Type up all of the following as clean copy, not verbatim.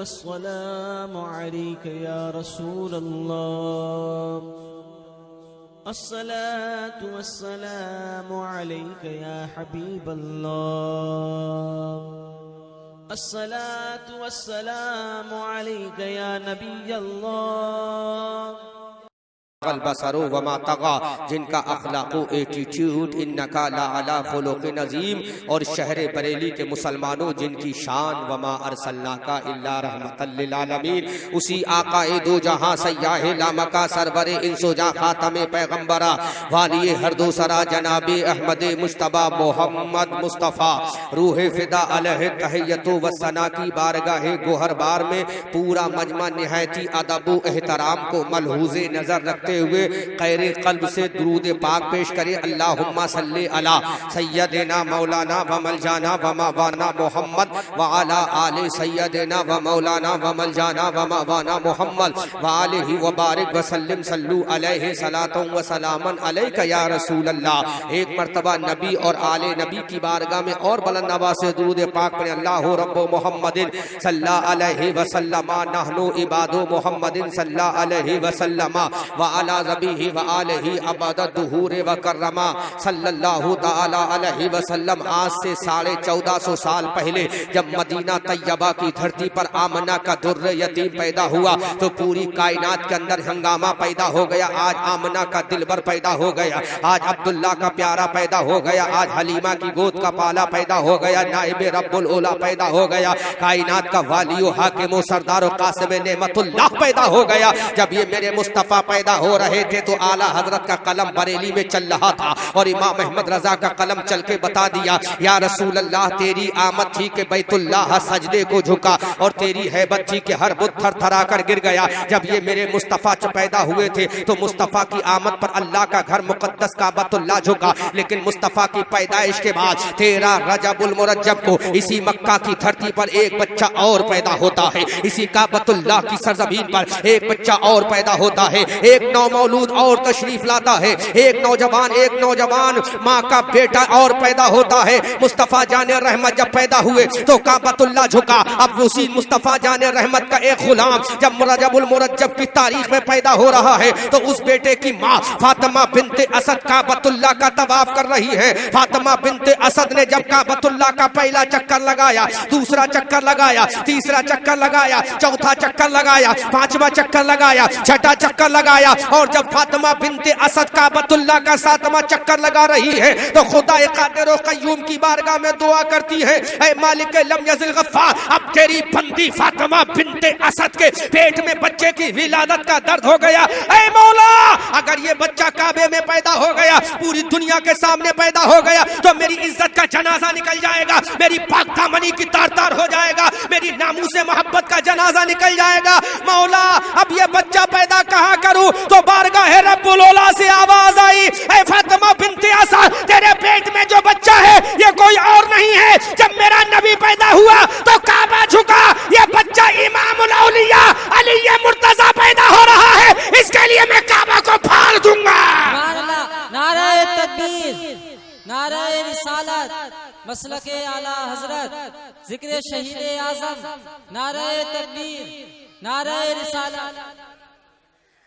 वस्सलामु अलैका या रसूल अल्लाह, अस्सलातु वस्सलामु अलैका या हबीब अल्लाह, अस्सलातु वस्सलामु अलैका या नबी अल्लाह। बसरो वमा तगा, जिनका अखलाको एटीट्यूड इन्नका ला अला खुलुक़िन अज़ीम। और शहर बरेली के मुसलमानों, जिनकी शान वमा अरसलनाका इल्ला रहमतल लिल आलमीन। उसी आकाए दो जहां सय्याहे लामका सरवरे इंसोजा खातमे पैगंबरा वालिए हर दो सरा जनाबे अहमदे मुश्तबा मोहम्मद मुस्तफ़ा रूहे फिदा अलैहि तहियतु वसना की बारगाहे गोहर बार में पूरा मजमा निहायती अदब व एहतराम को मलहूज़े नजर रखते हुए खैर कल्ब से दुरूद पाक पेश करे। अल्लाहुम्मा सल्ली अला सय्यदिना मौलाना व मलजाना व मवाना मोहम्मद व अला आले सय्यदिना व मौलाना व मलजाना व मवाना मोहम्मद व आलिहि व बारिक व सल्लिम सल्लु अलैहि सलातुन व सलामन अलैका या रसूल अल्लाह। एक मर्तबा नबी और आले नबी की बारगाह में और बुलंद आवाज़ से दुरूद पाक पढ़े। अल्लाहु रब्बु मुहम्मदिन सल्लल्लाहु अलैहि व सल्लम नहनु इबादु मुहम्मदिन सल्लल्लाहु अलैहि व सल्लम व अला ज़बीही व आलिही अबद दुहूर व कररमा सल्लल्लाहु तआला अलैहि वसल्लम। आज से 1450 साल पहले जब मदीना तैयबा की धरती पर आमना का दुर्र यतीम पैदा हुआ तो पूरी कायनात के अंदर हंगामा पैदा हो गया। आज आमना का दिलबर पैदा हो गया, आज अब्दुल्ला का प्यारा पैदा हो गया, आज हलीमा की गोद का पाला पैदा हो गया, नाइबे रब्बुल उला पैदा हो गया, कायनात का वालियो हाकिमो सरदार कासिम नेमतुल्लाह पैदा हो गया। जब ये मेरे मुस्तफ़ा पैदा हो रहे थे तो आला हजरत का कलम बरेली में चल रहा था और इमाम अहमद रजा का कलम चल के बता दिया, या रसूल अल्लाह तेरी आमद थी कि बैतुल्लाह सजदे को झुका और तेरी हैबत थी कि हर बुत थर थरा कर गिर गया। जब ये मेरे मुस्तफ़ा पैदा हुए थे तो मुस्तफ़ा की आमद पर अल्लाह का घर मुकद्दस काबतुल्लाह झुका, लेकिन मुस्तफ़ा की पैदाइश के बाद 13 रजबुल मुरज्जब को इसी मक्का की धरती पर एक बच्चा और पैदा होता है, इसी काबतुल्लाह की सरजमीन पर एक बच्चा और पैदा होता है, एक नौमौलूद और तशरीफ लाता है, एक नौजवान माँ का बेटा और पैदा होता है। मुस्तफ़ा जाने रहमत जब पैदा हुए तो काबतुल्लाह झुका। अब उसी मुस्तफ़ा जाने रहमत का एक गुलाम जब रजबुल मुरज्जब की तारीख में पैदा हो रहा है तो उस बेटे की माँ फातिमा बिनते असद काबतुल्लाह का तवाफ कर रही है। फातिमा बिनते असद ने जब काबतुल्लाह का पहला चक्कर लगाया, दूसरा चक्कर लगाया, तीसरा चक्कर लगाया, चौथा चक्कर लगाया, पांचवा चक्कर लगाया, छठा चक्कर लगाया और जब फातिमा बिनते असद काबतुल्लाह का 7वां चक्कर लगा रही है तो खुदा कादिर व क़य्यूम की बारगाह में दुआ करती है, ऐ मालिक लम यज़िल गफ़्फ़ार, अब तेरी बंदी फातिमा बिनते असद के पेट में बच्चे की विलादत का दर्द हो गया। ऐ मौला, अगर ये बच्चा काबे में पैदा हो गया, पूरी दुनिया के सामने पैदा हो गया तो मेरी इज्जत का जनाजा निकल जाएगा, मेरी पाक दामनी की तार-तार हो जाएगा, मेरी नामूसे मोहब्बत का जनाजा निकल जाएगा। मौला, अब ये बच्चा पैदा कहाँ करूं? तो बारगाह रब्बुल औला से आवाज आई, ऐ फातिमा बिनते असद, तेरे पेट में जो बच्चा है ये कोई और नहीं है। जब मेरा नबी पैदा हुआ तो काबा झुका, ये बच्चा इमामुल औलिया अली मुर्तजा पैदा हो रहा है, इसके लिए मैं काबा को फाड़ दूंगा। नारे तकबीर, नारे रिसालत, मसलके आला हजरत, जिक्र शहीद आजम, नारे तकबीर, नारे रिसालत।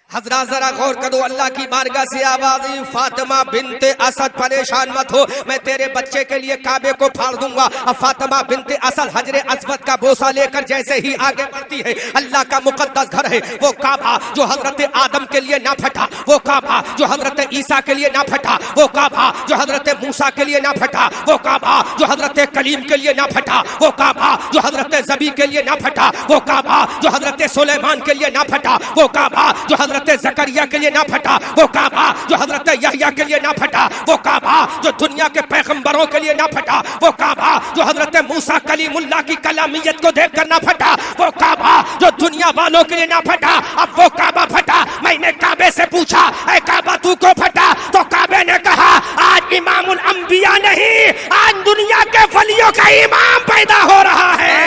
हजरा जरा गौर करो, अल्लाह की बारगाह से आवाज आई, फातिमा बिनते असद परेशान मत हो, मैं तेरे बच्चे के लिए काबे को फाड़ दूंगा। अब फातिमा बिनते असद हजरे अस्वद का बोसा लेकर जैसे ही आगे बढ़ती है, अल्लाह का मुकद्दस घर है वो काबा जो हजरत आदम के लिए ना फटा, वो काबा जो हजरत ईसा के लिए ना फटा, वो काबा जो हजरत मूसा के लिए ना फटा, वो काबा जो हजरत कलीम के लिए ना फटा, वो काबा जो हजरत ज़बी के लिए ना फटा, वो काबा जो हजरत सुलेमान के लिए ना फटा, वो काबा जो हजरत ज़करिया के लिए ना फटा, वो काबा जो हजरत यहया के लिए ना फटा, वो काबा जो दुनिया के पैगंबरों के लिए ना फटा, वो काबा जो हजरत मूसा कलीमुल्लाह की कलामियत को देखकर ना फटा, वो काबा जो दुनिया वालों के लिए ना फटा, अब वो काबा फटा। मैंने काबे से पूछा, ऐ काबा तू को फटा? तो काबे ने कहा, आज इमामुल अंबिया नहीं, आज दुनिया के वलियों का इमाम पैदा हो रहा है।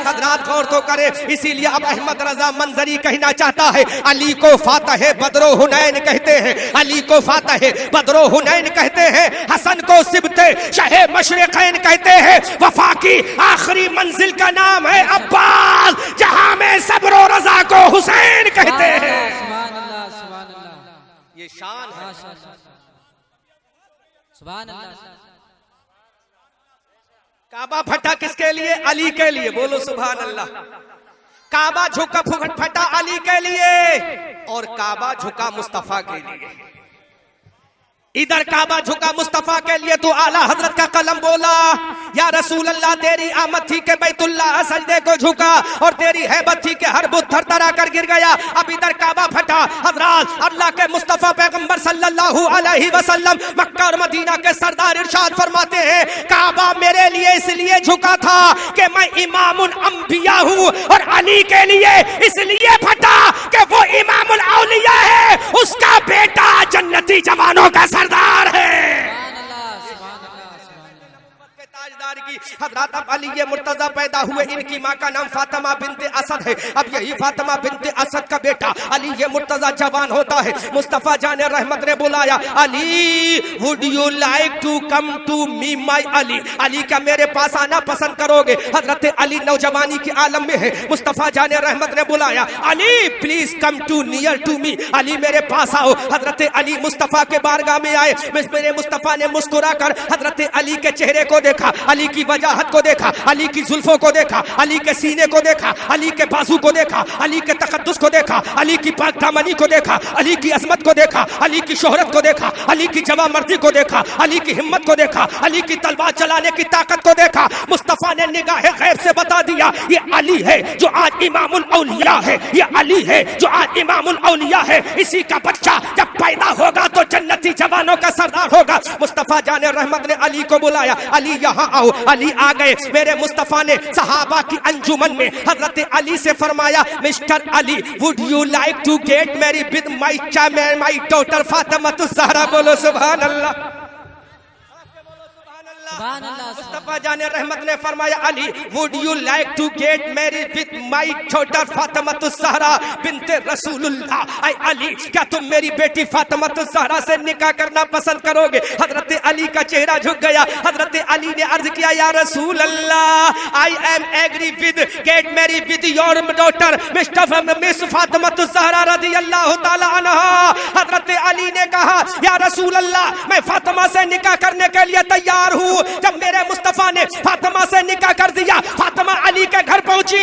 हजरात गौर तो करे, इसीलिए अब अहमद रजा मंजरी कहना चाहता है, अली को फातह बदरो हुनैन कहते हैं, अली को फातह बदरो हुनैन कहते हैं, हसन को सिबते शहे मशरिक़ैन कहते हैं, वफा की आखिरी मंजिल का नाम है अब्बास, जहां में ये शान है। माशाअल्लाह, सुभान अल्लाह। काबा फटा किसके लिए? अली के लिए, बोलो सुभान अल्लाह। काबा झुका फटा अली के लिए और काबा झुका मुस्तफा के लिए। इधर काबा झुका मुस्तफा के लिए तो आला हजरत का कलम बोला, या रसूल अल्लाह तेरी आमद थी के बैतुल्लाह सजदे को झुका और तेरी हैबत थी के हर बुत थरथरा कर गिर गया। अब इधर काबा फटा। हजरत अल्लाह के मुस्तफा पैगंबर सल्लल्लाहु अलैहि वसल्लम मक्का और मदीना के सरदार इरशाद फरमाते हैं, काबा मेरे लिए इसलिए झुका था कि मैं इमामुल अंबिया हूँ और अली के लिए इसलिए फटा कि वो इमामुल औलिया है, उसका बेटा जन्नती जवानों का सरदार है। ताजदार की हजरत अली ये मुर्तजा पैदा हुए, इनकी माँ का नाम फातिमा बिनते असद है। अब यही फातिमा बिनते असद का बेटा अली ये मुर्तजा जवान होता है। मुस्तफा जाने रहमत ने बुलाया, Ali would you like to come to me my Ali, Ali क्या मेरे पास आना पसंद करोगे? हजरत अली नौजवानी के आलम में है। मुस्तफा जाने रहमत ने बुलाया, Ali please come to near to me, Ali मेरे पास आओ। हजरत अली मुस्तफा के बारगाह में आए। मेरे मुस्तफा ने मुस्कुरा कर हजरत अली के चेहरे को देखा, अली की वजाहत को देखा, अली की जुल्फों को देखा, अली के सीने को देखा, अली के बाजू को देखा, अली के तकद्दुस को देखा, अली की पाक दामनी को देखा, अली की अजमत को देखा, अली की शोहरत को देखा, अली की जवामर्दी को देखा, अली की हिम्मत को देखा, अली की तलवार चलाने की ताकत को देखा। मुस्तफा ने निगाहे गैब से बता दिया, ये अली है जो आज इमामुल औलिया है, ये अली है जो आज इमामुल औलिया है। इसी का बच्चा जब पैदा होगा तो जन्नती जवानों का सरदार होगा। मुस्तफा जाने रहमत ने अली को बुलाया, अली यहाँ आओ। अली आ गए। मेरे मुस्तफा ने सहाबा की अंजुमन में हजरत अली से फरमाया, mister Ali would you like to get married with my daughter Fatima Zahra, बोलो सुभान अल्लाह। मुस्तफा जाने रहमत ने फरमाया, Ali would you like to get married with my daughter Fatima Zahra बिनते रसूलुल्लाह। आई अली क्या तुम मेरी बेटी फातिमा ज़हरा से निकाह करना पसंद करोगे? हजरत अली का चेहरा झुक गया। हजरत अली ने अर्ज किया, या रसूल अल्लाह I am agree with get married with your daughter miss Fatima Zahra रज़ियल्लाहु ताला अन्हा। हजरत अली ने कहा, या रसूल अल्लाह मैं फातिमा से निकाह करने के लिए तैयार हूँ। जब मेरे मुस्तफा ने फातिमा से निकाह कर दिया, फातिमा अली के घर पहुंची।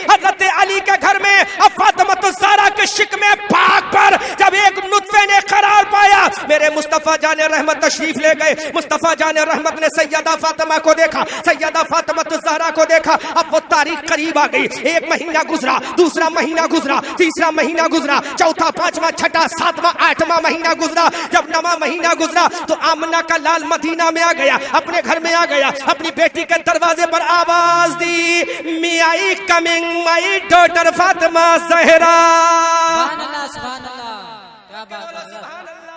हजरत अली के घर में अब फातिमा ज़हरा के शिक में पाक पर जब एक नुत्फे ने करार पाया, मेरे मुस्तफा जाने रहमत तशरीफ ले गए। मुस्तफा जाने रहमत ने सैयदा फातिमा को देखा, सैयदा फातिमा ज़हरा को देखा। अब वो तारीख करीब आ गई। एक महीना गुजरा, दूसरा महीना गुजरा, तीसरा महीना गुजरा, चौथा, पांचवा, छठा, सातवां, आठवां महीना गुजरा। जब नवा महीना गुजरा तो आमना का लाल मदीना में आ गया, अपने घर में आ गया। अपनी बेटी के दरवाजे पर आवाज दी, may I coming my daughter Fatima Zahra. सुभान अल्लाह, सुभान अल्लाह, क्या बात है,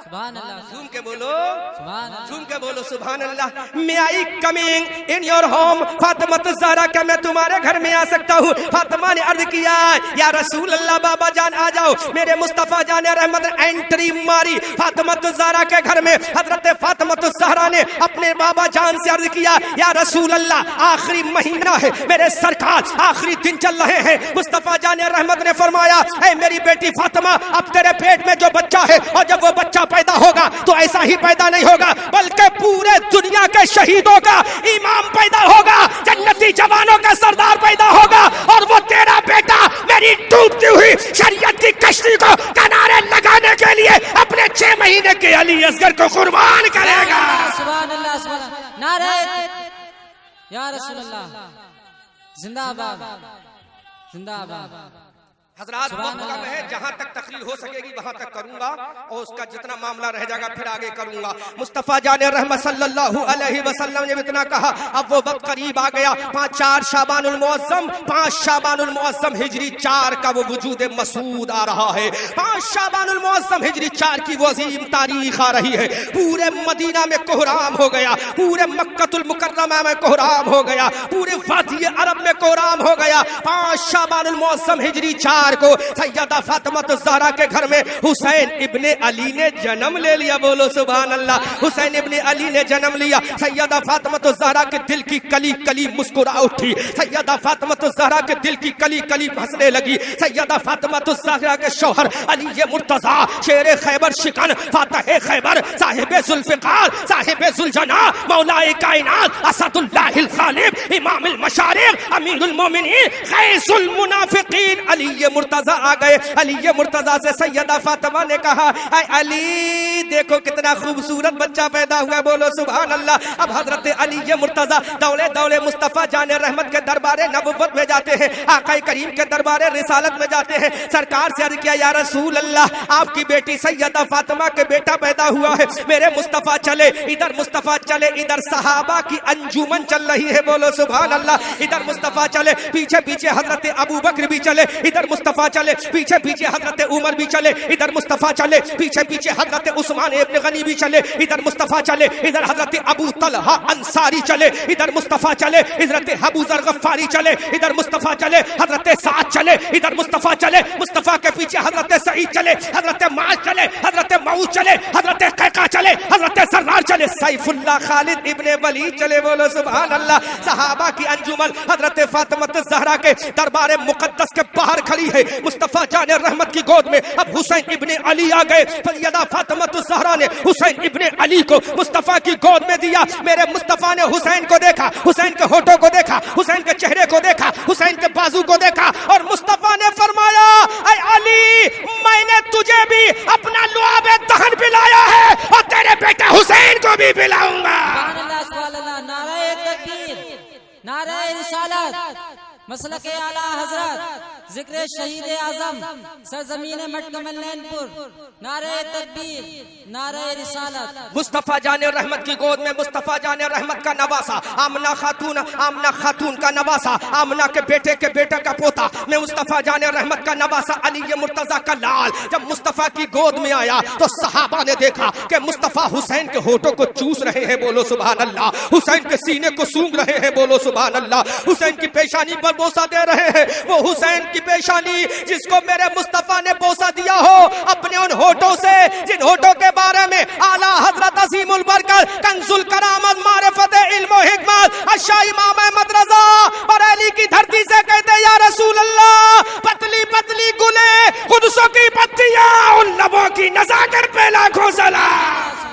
सुभान अल्लाह। झूम के बोलो, सुभान अल्लाह, झूम के बोलो सुभान अल्लाह। May I coming in your home Fatima Zahra, क्या मैं तुम्हारे घर में आ सकता हूँ? फातिमा ने अर्ज किया, या रसूल अल्लाह बाबा जान आ जाओ। मेरे मुस्तफा जाने रहमत एंट्री मारी फातिमा ज़हरा के घर में। हजरत फातिमा ज़हरा ने अपने बाबा जान से अर्ज किया, या रसूल अल्लाह आखिरी महीना है, मेरे सरकार आखिरी दिन चल रहे हैं। मुस्तफा जाने रहमत ने फरमाया, ऐ मेरी बेटी फातिमा, अब तेरे पेट में जो बच्चा है और जब वो बच्चा पैदा होगा तो ऐसा ही पैदा नहीं होगा, बल्कि पूरे दुनिया के शहीदों का इमाम पैदा होगा, जन्नती जवानों का सरदार पैदा होगा और वो तेरा बेटा मेरी डूबती हुई शरीयत की कश्ती को किनारे लगाने के लिए अपने 6 महीने के अली असगर को कुर्बान करेगा। सुभान अल्लाह, सुभान अल्लाह, नारे या रसूल अल्लाह, जिंदाबाद, जिंदाबाद। हजरात वक्त कम है, जहां तक तकरीर हो सकेगी वहां तक करूंगा और उसका जितना मामला रह जाएगा फिर आगे करूंगा। मुस्तफा जाने रहमत सल्लल्लाहु अलैहि वसल्लम ने इतना कहा। अब वो वक्त करीब आ गया, 4 शाबानुल मुअज़्ज़म, 5 शाबानुल मुअज़्ज़म हिजरी 4 का वो वजूद मसूद आ रहा है। 5 शाबानुल मुअज़्ज़म हिजरी 4 की वो अजीम तारीख आ रही है। पूरे मदीना में कोहराम हो गया, पूरे मक्कतुल मुकर्रमा में कोहराम हो गया, पूरे वादी अरब में कोहराम हो गया। 5 शाबानुल मुअज़्ज़म हिजरी 4 इतवार को सैयदा फातिमा ज़हरा के घर में हुसैन इब्ने अली ने जन्म ले लिया। बोलो सुभान अल्लाह। हुसैन इब्ने अली ने जन्म लिया। सैयदा फातिमा ज़हरा के दिल की कली कली मुस्कुरा उठी। सैयदा फातिमा ज़हरा के दिल की कली कली हंसने लगी। सैयदा फातिमा ज़हरा के शौहर अली मुर्तज़ा शेर खैबर शिकन फातह खैबर साहिब जुल्फ़िकार साहिब जुलजना मौलाए कायनात असदुल्लाहिल गालिब इमामुल मशारिक़ अमीरुल मोमिनीन ग़ैसुल मुनाफ़िक़ीन अली मुर्तज़ा आ गए। अली मुर्तज़ा से सैयदा फातिमा ने कहा, ऐ अली देखो कितना खूबसूरत बच्चा पैदा हुआ। बोलो सुभान अल्लाह। अब हजरत अली मुर्तज़ा दौले दौले मुस्तफ़ा जाने रहमत के दरबारे नबुव्वत में जाते हैं, आक़ाए करीम के दरबारे रिसालत में जाते हैं। सरकार से अर्ज़ किया, या रसूल अल्लाह आपकी बेटी सैयदा फातिमा के बेटा पैदा हुआ है, मेरे मुस्तफ़ा चले। इधर मुस्तफ़ा चले, इधर सहाबा की अंजुमन चल रही है। बोलो सुभान अल्लाह। इधर मुस्तफ़ा चले, पीछे पीछे हजरत अबू बकर भी चले। इधर मुस्तफ़ा चले, पीछे पीछे हजरत उमर भी चले। इधर मुस्तफ़ा चले, पीछे पीछे हजरत उस्मान इब्न गनी भी चले। इधर मुस्तफ़ा चले, इधर हजरत अबू तलहा अंसारी चले। इधर मुस्तफ़ा चले, हजरत अबू ज़र गफ़ारी चले। इधर मुस्तफ़ा चले, हजरत साद चले। इधर मुस्तफ़ा चले, मुस्तफ़ा के पीछे हजरत सईद चले, हजरत माज चले, हजरत मऊद चले, हजरत कैका चले, हजरत सर्रार चले, सैफुल्लाह खालिद इब्ने वलीद चले। बोलो सुभान अल्लाह। सहाबा की अंजुमन हजरत फातिमा ज़हरा के दरबार मुक़द्दस के बाहर खड़ी है। मुस्तफ़ा जाने रहमत की गोद में अब हुसैन इब्ने अली आ गए। सैयदा फातिमा ज़हरा ने हुसैन इब्ने अली को मुस्तफ़ा की गोद में दिया। मेरे मुस्तफ़ा ने हुसैन को देखा, हुसैन के होठों को देखा, हुसैन के चेहरे को देखा, हुसैन के बाजू को देखा और मुस्तफ़ा ने फरमाया, ऐ अली मैंने तुझे भी अपना लुआबे दहन पिलाया है और तेरे बेटे हुसैन को भी पिलाऊंगा। नारे तकबीर, नारे रिसालत, मसलके आला हजरत, जिक्र शहीद आजम, सरजमीन मटकमलैनपुर, नारे तकबीर, नारे रिसालत। मुस्तफ़ा जाने रहमत की गोद में मुस्तफ़ा जाने रहमत का नवासा आमना खातून का नवासा, आमना के बेटे का पोता मैं मुस्तफ़ा जाने रहमत का नवासा अली मुर्तज़ा का लाल जब मुस्तफ़ा की गोद में आया तो सहाबा ने देखा कि मुस्तफ़ा हुसैन के होठों को चूस रहे हैं। बोलो सुभान अल्लाह। हुसैन के सीने को सूंघ रहे हैं। बोलो सुभान अल्लाह। हुसैन की पेशानी पर बोसा दे रहे हैं। वो हुसैन की पेशानी जिसको मेरे मुस्तफ़ा ने बोसा दिया हो अपने उन होठों से जिन होठों के बारे में आला हजरत अज़ीमुल बरकत कंजुल करामत मारिफत इल्म व हिकमत अशा इमाम अहमद रज़ा बरेली की धरती से कहते, या रसूल अल्लाह पतली पतली गुले कुद्सों की पत्तियां उन लबों की नज़ाकत पे लाखों सलाम।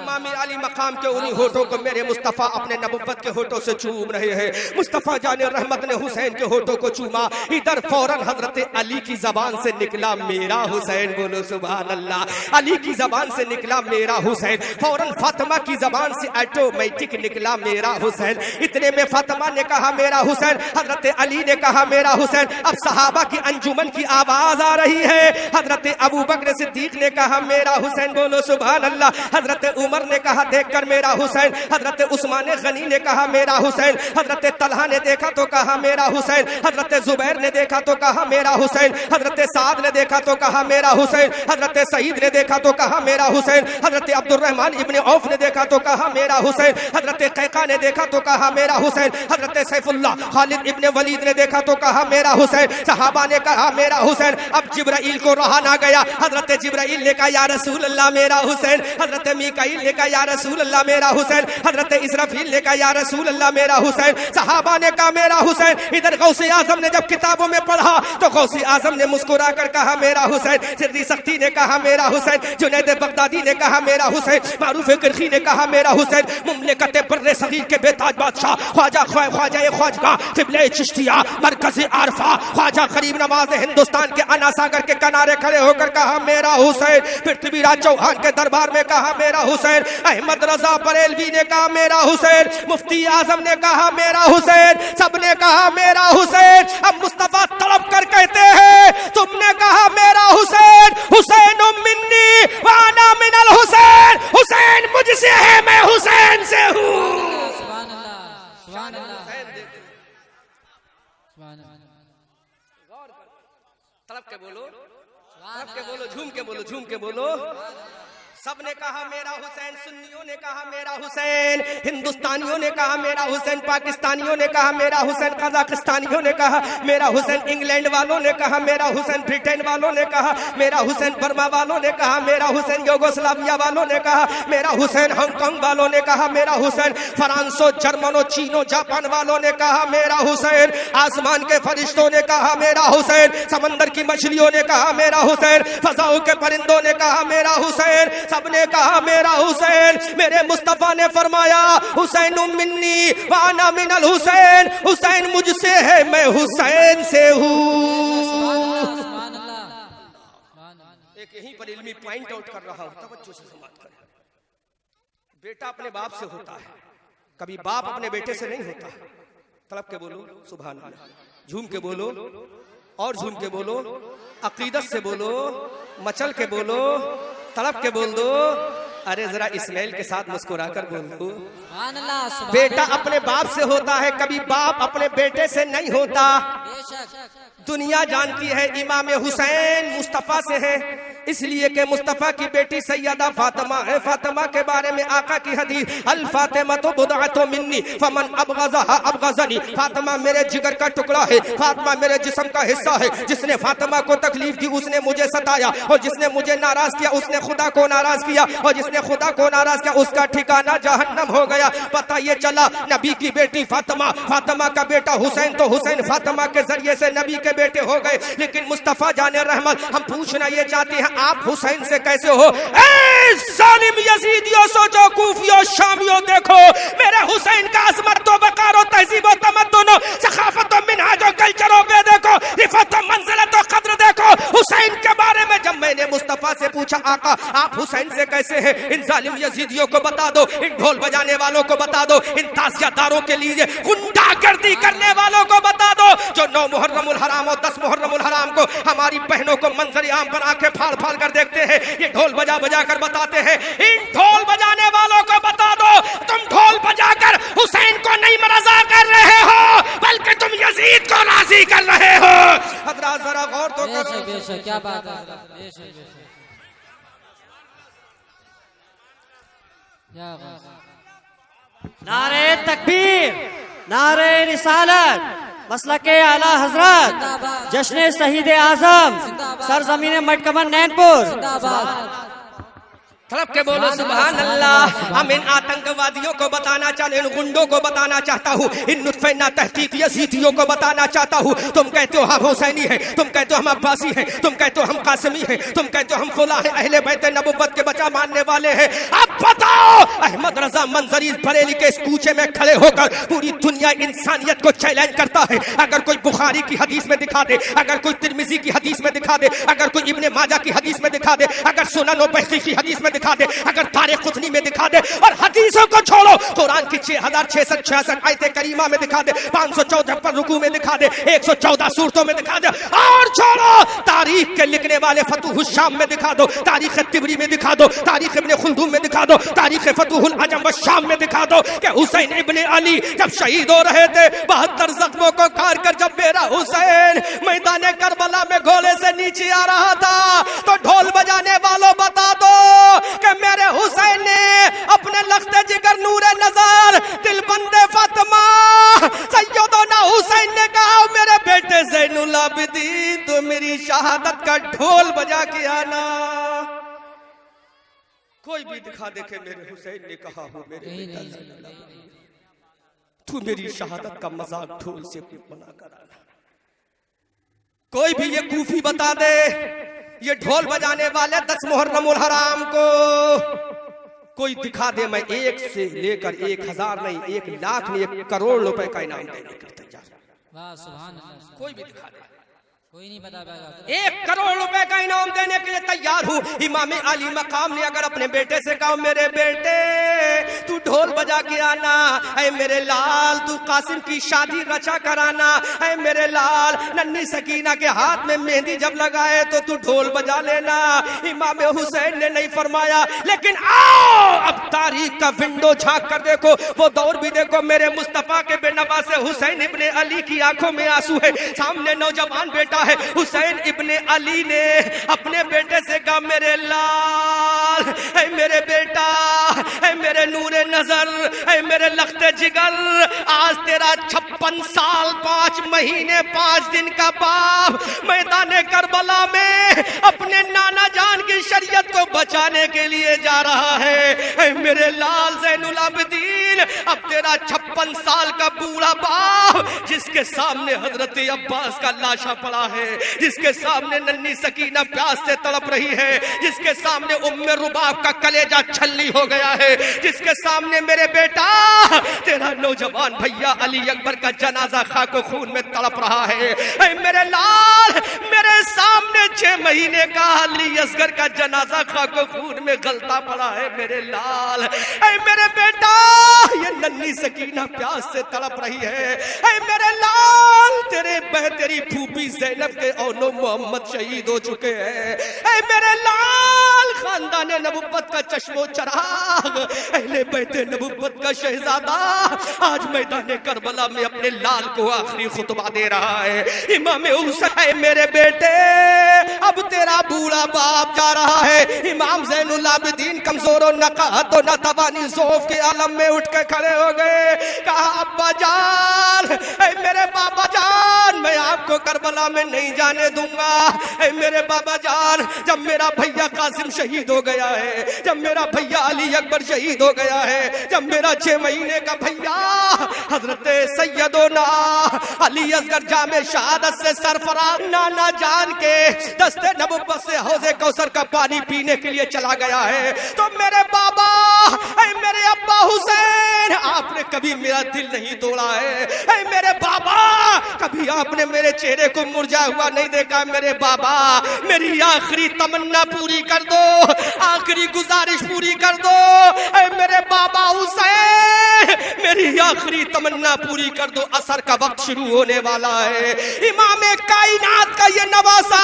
इमाम अली मकाम के उन्हीं होठों को मेरे मुस्तफ़ा अपने नबुव्वत के होठों से चूम रहे हैं। मुस्तफ़ा जाने रहमत ने हुसैन के होठों को चूमा। इधर फौरन हजरत अली की जबान से निकला मेरा हुसैन। बोलो सुभान अल्लाह। अली की जबान से निकला मेरा हुसैन। फौरन फातिमा की जबान से ऑटोमेटिक निकला मेरा हुसैन। इतने में फातिमा ने कहा मेरा हुसैन, हजरत अली ने कहा मेरा हुसैन। अब सहाबा की अंजुमन की आवाज आ रही है। हजरत अबू बकर सिद्दीक ने कहा मेरा हुसैन। बोलो सुभान अल्लाह। हजरत उमर ने कहा देखकर मेरा हुसैन। हजरत उस्मान गनी ने कहा मेरा हुसैन। हजरत तलहा ने देखा तो कहा मेरा हुसैन। हजरत जुबैर ने देखा तो कहा मेरा हुसैन। हजरत साद ने देखा तो कहा मेरा हुसैन। हजरत सईद ने देखा तो कहा मेरा हुसैन। हजरत अब्दुर्रहमान इब्ने औफ ने देखा तो कहा मेरा हुसैन। हजरत कैका ने देखा तो कहा मेरा हुसैन। हजरत सैफुल्लाह खालिद इब्ने वलीद ने देखा तो कहा मेरा हुसैन। सहाबा ने कहा मेरा हुसैन। अब जिब्राइल को रहा ना गया। हजरत जिब्राइल ने कहा या रसूल अल्लाह मेरा हुसैन। हजरत मीकाईल ने कहा या रसूल अल्लाह मेरा हुसैन। हजरत इसराफील ने कहा या रसूल अल्लाह मेरा हुसैन। सहाबा ने कहा मेरा हुसैन। इधर गौसे आजम ने जब किताबों में पढ़ा तो गौसे आजम ने मुस्कुरा कर कहा मेरा हुसैन। सिद्दी सख्ती ने कहा मेरा हुसैन। जुनैद बगदादी ने कहा मेरा हुसैन। मारूफ करखी ने कहा मेरा हुसैन। मुमलिकत बर्रे सगीर के बेताज बादशाह ख्वाजा ख्वाजा क़िबले चिश्तिया मरकज़ आरफा ख्वाजा गरीब नवाज हिंदुस्तान के अना सागर के किनारे खड़े होकर कहा मेरा हुसैन। पृथ्वीराज चौहान के दरबार में कहा मेरा हुसैन। अहमद रजा बरेलवी ने कहा मेरा हुसैन। मुफ्ती आजम ने कहा मेरा हुसैन। सबने कहा मेरा हुसैन। अब मुस्तफा तड़प कर कहते हैं तुमने कहा मेरा हुसैन। हुसैन मिन्नी व अना मिनल हुसैन। हुसैन मुझसे है मैं हुसैन से हूँ। तड़प के बोलो, झूम के बोलो, झूम के बोलो। सबने कहा मेरा हुसैन, सुन्नियों ने कहा मेरा हुसैन, हिंदुस्तानियों ने कहा मेरा हुसैन, पाकिस्तानियों ने कहा मेरा हुसैन, कजाकिस्तानियों ने कहा मेरा हुसैन, इंग्लैंड वालों ने कहा मेरा हुसैन, ब्रिटेन वालों ने कहा मेरा हुसैन, बर्मा वालों ने कहा मेरा हुसैन, यूगोस्लाविया वालों ने कहा मेरा हुसैन, हांगकांग वालों ने कहा मेरा हुसैन, फ्रांसो, जर्मनो, चीनो, जापान वालों ने कहा मेरा हुसैन, आसमान के फरिश्तों ने कहा मेरा हुसैन, समंदर की मछलियों ने कहा मेरा हुसैन, फजाओं के परिंदों ने कहा मेरा हुसैन, सबने कहा मेरा हुसैन। मेरे मुस्तफा ने फरमाया हुसैन मिन्नी वाना मिनल हुसैन, हुसैन मुझसे है मैं हुसैन से हूँ। एक यहीं पर इल्मी पॉइंट आउट कर रहा हूं, तवज्जो से समाप्त करें। बेटा अपने बाप से होता है, कभी बाप अपने बेटे से नहीं होता। तड़प के बोलो सुभान अल्लाह, झूम के बोलो और झूम के बोलो, अकीदत से बोलो, मचल के बोलो, तड़प के बोल दो। अरे जरा इस्माइल के साथ मुस्कुरा कर बोल दो। बेटा अपने बाप से होता है, कभी बाप अपने बेटे से नहीं होता। दुनिया जानती है इमाम हुसैन मुस्तफा से है, इसलिए कि मुस्तफा की बेटी सैयदा फातिमा है। फातिमा के बारे में आका की हदीस, अल फातिमा तो बुदअतु मिन्नी फमन अबगज़हा अबगज़नी, फातिमा मेरे जिगर का टुकड़ा है, फातिमा मेरे जिस्म का हिस्सा है। जिसने फातिमा को तकलीफ दी उसने मुझे सताया, और जिसने मुझे नाराज किया उसने खुदा को नाराज किया, और जिसने खुदा को नाराज किया उसका ठिकाना जहन्नम हो गया। पता ये चला नबी की बेटी फातिमा, फातिमा का बेटा हुसैन, तो हुसैन फातिमा के जरिए से नबी के बेटे हो गए। लेकिन मुस्तफा जाने रहमत, हम पूछना ये चाहते हैं आप हुसैन से कैसे हो? ए जालिम यजीदियों, सोचो कूफियों, शामियों, देखो मेरे हुसैन का अज़मत तो बकारो तहजीब और तमद्दुन सखाफत और मिनहाज और कल्चर हो गए। देखो रिफत और मंजिलत और कद्र देखो हुसैन के बारे में। जब मैंने मुस्तफा से पूछा आका आप हुसैन से कैसे हैं, इन जालिम यजीदियों को बता दो, इन ढोल बजाने वालों को बता दो, इन ताज़ियादारों के लिए गुंडागर्दी करने वालों को बता दो, जो 9 मुहर्रमुल हराम और 10 मुहर्रमुल हराम को हमारी बहनों को मंजर आम पर आंखें फाड़ फाड़ कर देखते हैं, ये ढोल बजा बजा कर बताते हैं। इन ढोल बजाने वालों को बता दो तुम ढोल बजाकर हुसैन को नहीं रज़ा कर रहे हो, बल्कि तुम यजीद को राजी कर रहे हो। हज़रात जरा गौर तो करो। क्या बात है, नारे तकबीर, नारे रिसालत, मसलके आला हजरत, जश्न शहीद आजम, सरजमीन मटकमन नैनपुर। तड़प के बोलो सुभान अल्लाह। हम इन आतंकवादियों को बताना चाहते, इन गुंडों को बताना चाहता हूँ, इन नुत्फे ना तहकीक यजीदियों को बताना चाहता हूँ। तुम कहते हो हम हुसैनी है, तुम कहते हो हम अब्बासी है, तुम कहते हो हम कासिमी है, तुम कहते हो हम खुला है, अहले बैत नबुव्वत के बचा मानने वाले हैं। अब बताओ अहमद रजा मंजरी बरेली के इस कूचे में खड़े होकर पूरी दुनिया इंसानियत को चैलेंज करता है। अगर कोई बुखारी की हदीस में दिखा दे, अगर कोई तिरमिजी की हदीस में दिखा दे, अगर कोई इब्ने माजा की हदीस में दिखा दे, अगर सुनन और बहकी की हदीस में दिखा दे, अगर तारीख कुतनी में दिखा दे, और हदीसों को छोड़ो कुरान की 6666 आयत करीमा में दिखा दे, 514 रुकू में दिखा दे, 114 सूरतों में दिखा दे, और छोड़ो तारीख के लिखने वाले फतुहुल शाम में दिखा दो, तारीख तिबरी में दिखा दो, तारीख इब्ने खुल्दूम में दिखा दो, तारीख फतुहुल अजम व शाम में दिखा दो कि हुसैन इब्ने अली जब शहीद हो रहे थे 72 जख्मों को खार कर, जब मेरा हुसैन मैदान करबला में घोड़े से नीचे आ रहा था, तो ढोल बजाने वालों बता दो कि मेरे हुसैन ने अपने लख्ते जिगर नूरे नजर दिलबंदे फातिमा सैयदना हुसैन ने कहा मेरे बेटे ज़ैनुल आबिदीन तो मेरी शहादत का ढोल बजा के आना। कोई भी दिखा दे के मेरे हुसैन ने कहा हो मेरे बेटा तू मेरी शहादत का मजाक ढोल से बना कर आना। कोई भी ये कूफी बता दे ये ढोल बजाने वाले 10 मुहर्रमुल हराम को कोई दिखा दे, मैं 1 से लेकर 1000 नहीं, 1 लाख नहीं, 1 करोड़ रुपए का इनाम देने के लिए तैयार। वाह सुभान अल्लाह। कोई भी दिखा दे, कोई नहीं बता पाएगा। 1 करोड़ रुपए का इनाम देने के लिए तैयार हूँ। इमाम अली मकाम ने अगर अपने बेटे से कहा मेरे बेटे तू ढोल बजा के आना, ऐ मेरे लाल तू कासिम की शादी रचा कराना, ऐ मेरे लाल नन्ही सकीना के हाथ में मेहंदी जब लगाए तो तू ढोल बजा लेना। इमाम हुसैन ने नहीं फरमाया, लेकिन आओ अब तारीख का विंडो झांक कर देखो, वो दौर भी देखो। मेरे मुस्तफा के बेनवा से हुसैन इब्ने अली की आंखों में आंसू है, सामने नौजवान बेटा है हुसैन इब्ने अली ने अपने बेटे से कहा, मेरे लाल, ऐ मेरे बेटा, ऐ मेरे नूरे नजर, ऐ मेरे लख्ते जिगर, आज तेरा 56 साल 5 महीने 5 दिन का बाप मैदाने करबला में अपने नाना जान की शरीयत को बचाने के लिए जा रहा है। ऐ मेरे लाल ज़ैनुल आबिदीन, अब तेरा 56 साल का बूढ़ा बाप जिसके सामने हजरत अब्बास का लाशा पड़ा है, जिसके सामने नन्ही सकीना प्यास से तड़प रही है, जिसके सामने उम्मे रुबाब का कलेजा छल्ली हो गया है, जिसके सामने मेरे बेटा तेरा नौजवान भैया अली अकबर का जनाजा खाको खून में तड़प रहा है। ऐ मेरे लाल, मेरे सामने 6 महीने का अली असगर का जनाजा खाको खून में गलता पड़ा है। मेरे लाल, ऐ मेरे बेटा, ये नन्ही सकीना प्यास से तड़प रही है। ऐ मेरे लाल, तेरी फूफी ज़ैनब के औनो मोहम्मद शहीद हो चुके हैं। ऐ मेरे लाल, खानदाने नबुव्वत का चश्मो चराग, अहले बैते नबुव्वत का शहजादा आज मैदाने करबला में अपने लाल को आखिरी खुतबा दे रहा है। इमाम हुसैन, मेरे बेटे, अब तेरा बूढ़ा बाप जा रहा है। इमाम ज़ैनुल आबिदीन कमजोर नकात और नतवानी ज़ौफ़ के आलम में उठ के खड़े हो गए। कहा, अब्बा जान, ऐ मेरे बाबा जान, मैं आपको करबला में नहीं जाने दूंगा। ऐ मेरे बाबा जान, जब मेरा भैया कासिम शहीद हो गया है, जब मेरा भैया अली अकबर शहीद हो गया है, जब मेरा 6 महीने का भैया हजरत सैयदोना अली असगर जामे शहादत से सरफराज नाना जान के दस्ते नबुव्वत से हौज़े कौसर का पानी पीने के लिए चला गया है, तो मेरे बाबा, ऐ मेरे अब्बा हुसैन, आपने कभी मेरा दिल नहीं तोड़ा है। ऐ मेरे बाबा, कभी आपने मेरे चेहरे को मुरझा हुआ नहीं देखा। मेरे बाबा, मेरी आखिरी तमन्ना पूरी कर दो, आखिरी गुजारिश पूरी कर दो। ऐ मेरे बाबा हुसैन, मेरी आखिरी तमन्ना पूरी कर दो, असर का वक्त शुरू होने वाला है। इमाम कायनात का ये नवासा,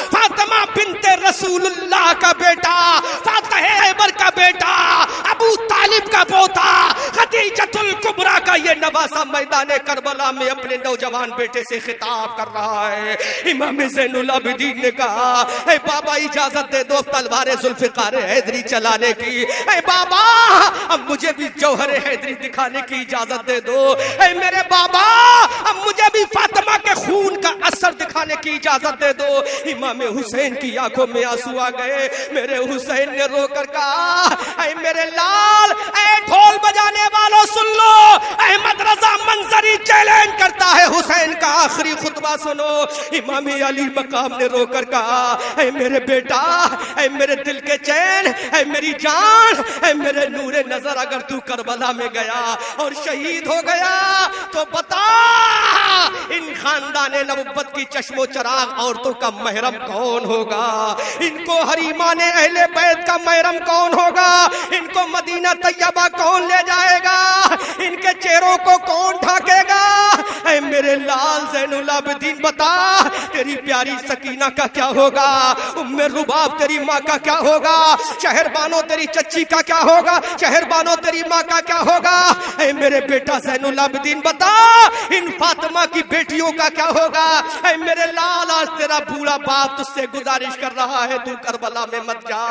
फातिमा बिन्ते रसूलुल्लाह का बेटा, फातिह ऐबर का बेटा, अबू तालिब का पोता, खदीजतुल कुबरा का ये नवासा मैदाने करबला में अपने नौजवान बेटे से खिताब कर रहा है। इमाम ज़ैनुल आबिदीन ने कहा, ऐ बाबा, इजाजत दे दो तलवारे जुल्फ़िकार हैदरी चलाने की। ऐ बाबा, अब मुझे भी जौहर हैदरी दिखाने की इजाजत दे दो। ऐ मेरे बाबा, अब मुझे भी फातिमा के खून का असर दिखाने की इजाजत दे दो। इमाम हुसैन की आंखों में आंसू आ गए। मेरे हुसैन ने रोकर कहा, ऐ मेरे लाल, ऐ ढोल बजाने वालों सुन लो, अहमद रजा मंजरी चैलेंज करता है, हुसैन का आखिरी खुतबा सुनो। इमाम अली मकाम ने रोकर कहा, ऐ मेरे बेटा, ऐ मेरे दिल के चैन, ऐ मेरी जान, ऐ मेरे नूरे नजर, अगर तू करबला में गया और शहीद हो गया तो बता, इन खानदाने नबुव्वत की चश्मो चराग औरतों का महरम कौन होगा? इनको हरीमाने अहले बैत का महरम कौन होगा? इनको मदीना तैयबा कौन ले जाएगा? इनके चेहरों को कौन ढाकेगा? ऐ मेरे लाल ज़ैनुल आबिदीन, बता, तेरी प्यारी सकीना का क्या होगा? उम्मे रुबाब तेरी माँ का क्या होगा? शहरबानो तेरी चच्ची का क्या होगा? शहरबानो तेरी माँ का क्या होगा? ऐ मेरे बेटा ज़ैनुल आबिदीन, बता, इन फातिमा की बेटियों का क्या होगा? ऐ मेरे लाल, आज तेरा बूढ़ा बाप तुझसे गुजारिश कर रहा है, तू करबला में मत जा।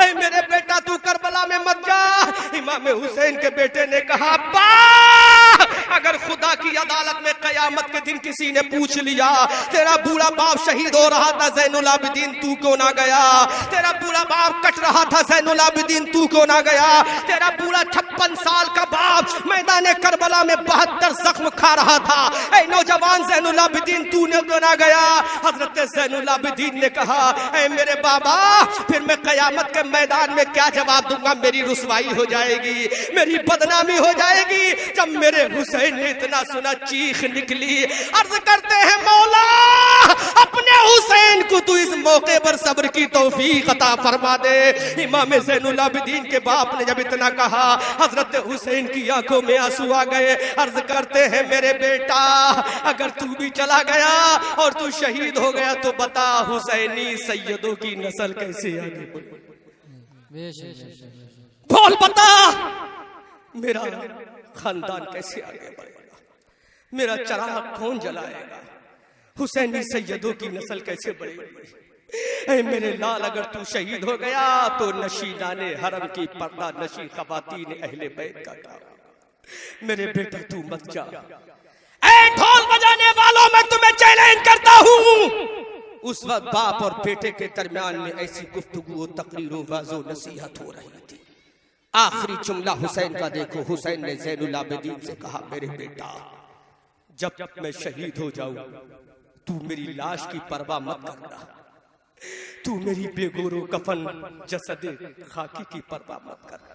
ऐ मेरे बेटा, तू करबला में मत जा। इमाम हुसैन के बेटे ने कहा, अब्बा, अगर खुदा की अदालत में कयामत के दिन किसी ने पूछ लिया, तेरा बूढ़ा बाप शहीद हो रहा था ज़ैनुल आबिदीन, तू क्यों ना गया? तेरा बूढ़ा बाप कट रहा था ज़ैनुल आबिदीन, तू क्यों ना गया? तेरा बूढ़ा 56 साल का बाप मैदाने करबला में 72 जख्म खा रहा था, ऐ नौजवान ज़ैनुल आबिदीन, तू ने क्यों ना गया? हजरत ज़ैनुल आबिदीन ने कहा, ऐ मेरे बाबा, फिर मैं कयामत के मैदान में क्या जवाब दूंगा? मेरी रुसवाई हो जाएगी, मेरी बदनामी हो जाएगी। जब मेरे हुसैन ने इतना सुना, चीख निकली, अर्ज करते हैं, मौला, अपने हुसैन को तू इस मौके पर सब्र की तौफीक अता फरमा दे। इमाम ज़ैनुल आबिदीन के बाप ने जब इतना कहा, हजरत हुसैन की आंखों में आंसू आ गए। अर्ज करते हैं, मेरे बेटा, अगर तू भी चला गया और तू शहीद हो गया तो बता, हुसैनी सैयदों की नस्ल कैसे आगे बढ़ी? बोल, बता, मेरा खानदान कैसे आगे बढ़ेगा? मेरा चराग कौन जलाएगा? हुसैनी सैयदों की नस्ल कैसे बढ़ेगी? ऐ मेरे लाल, अगर तू शहीद हो गया तो नशीदाने हरम की पर्दा नशी खवातीन अहले बैत का काम। मेरे बेटा तू मत जा। ऐ ढोल बजाने वालों, मैं तुम्हें चैलेंज करता हूँ। उस वक्त बाप और बेटे के दरमियान में ऐसी गुफ्तगू, तकरीरों, वाज़ो नसीहत हो रही थी। आखिरी जुमला हुसैन का देखो। हुसैन ने ज़ैनुल आबिदीन से कहा, मेरे बेटा जब मैं शहीद हो जाऊं तू मेरी लाश की परवाह मत करना, तू मेरी बेगोरो कफन जसदे खाकी की परवाह मत करना।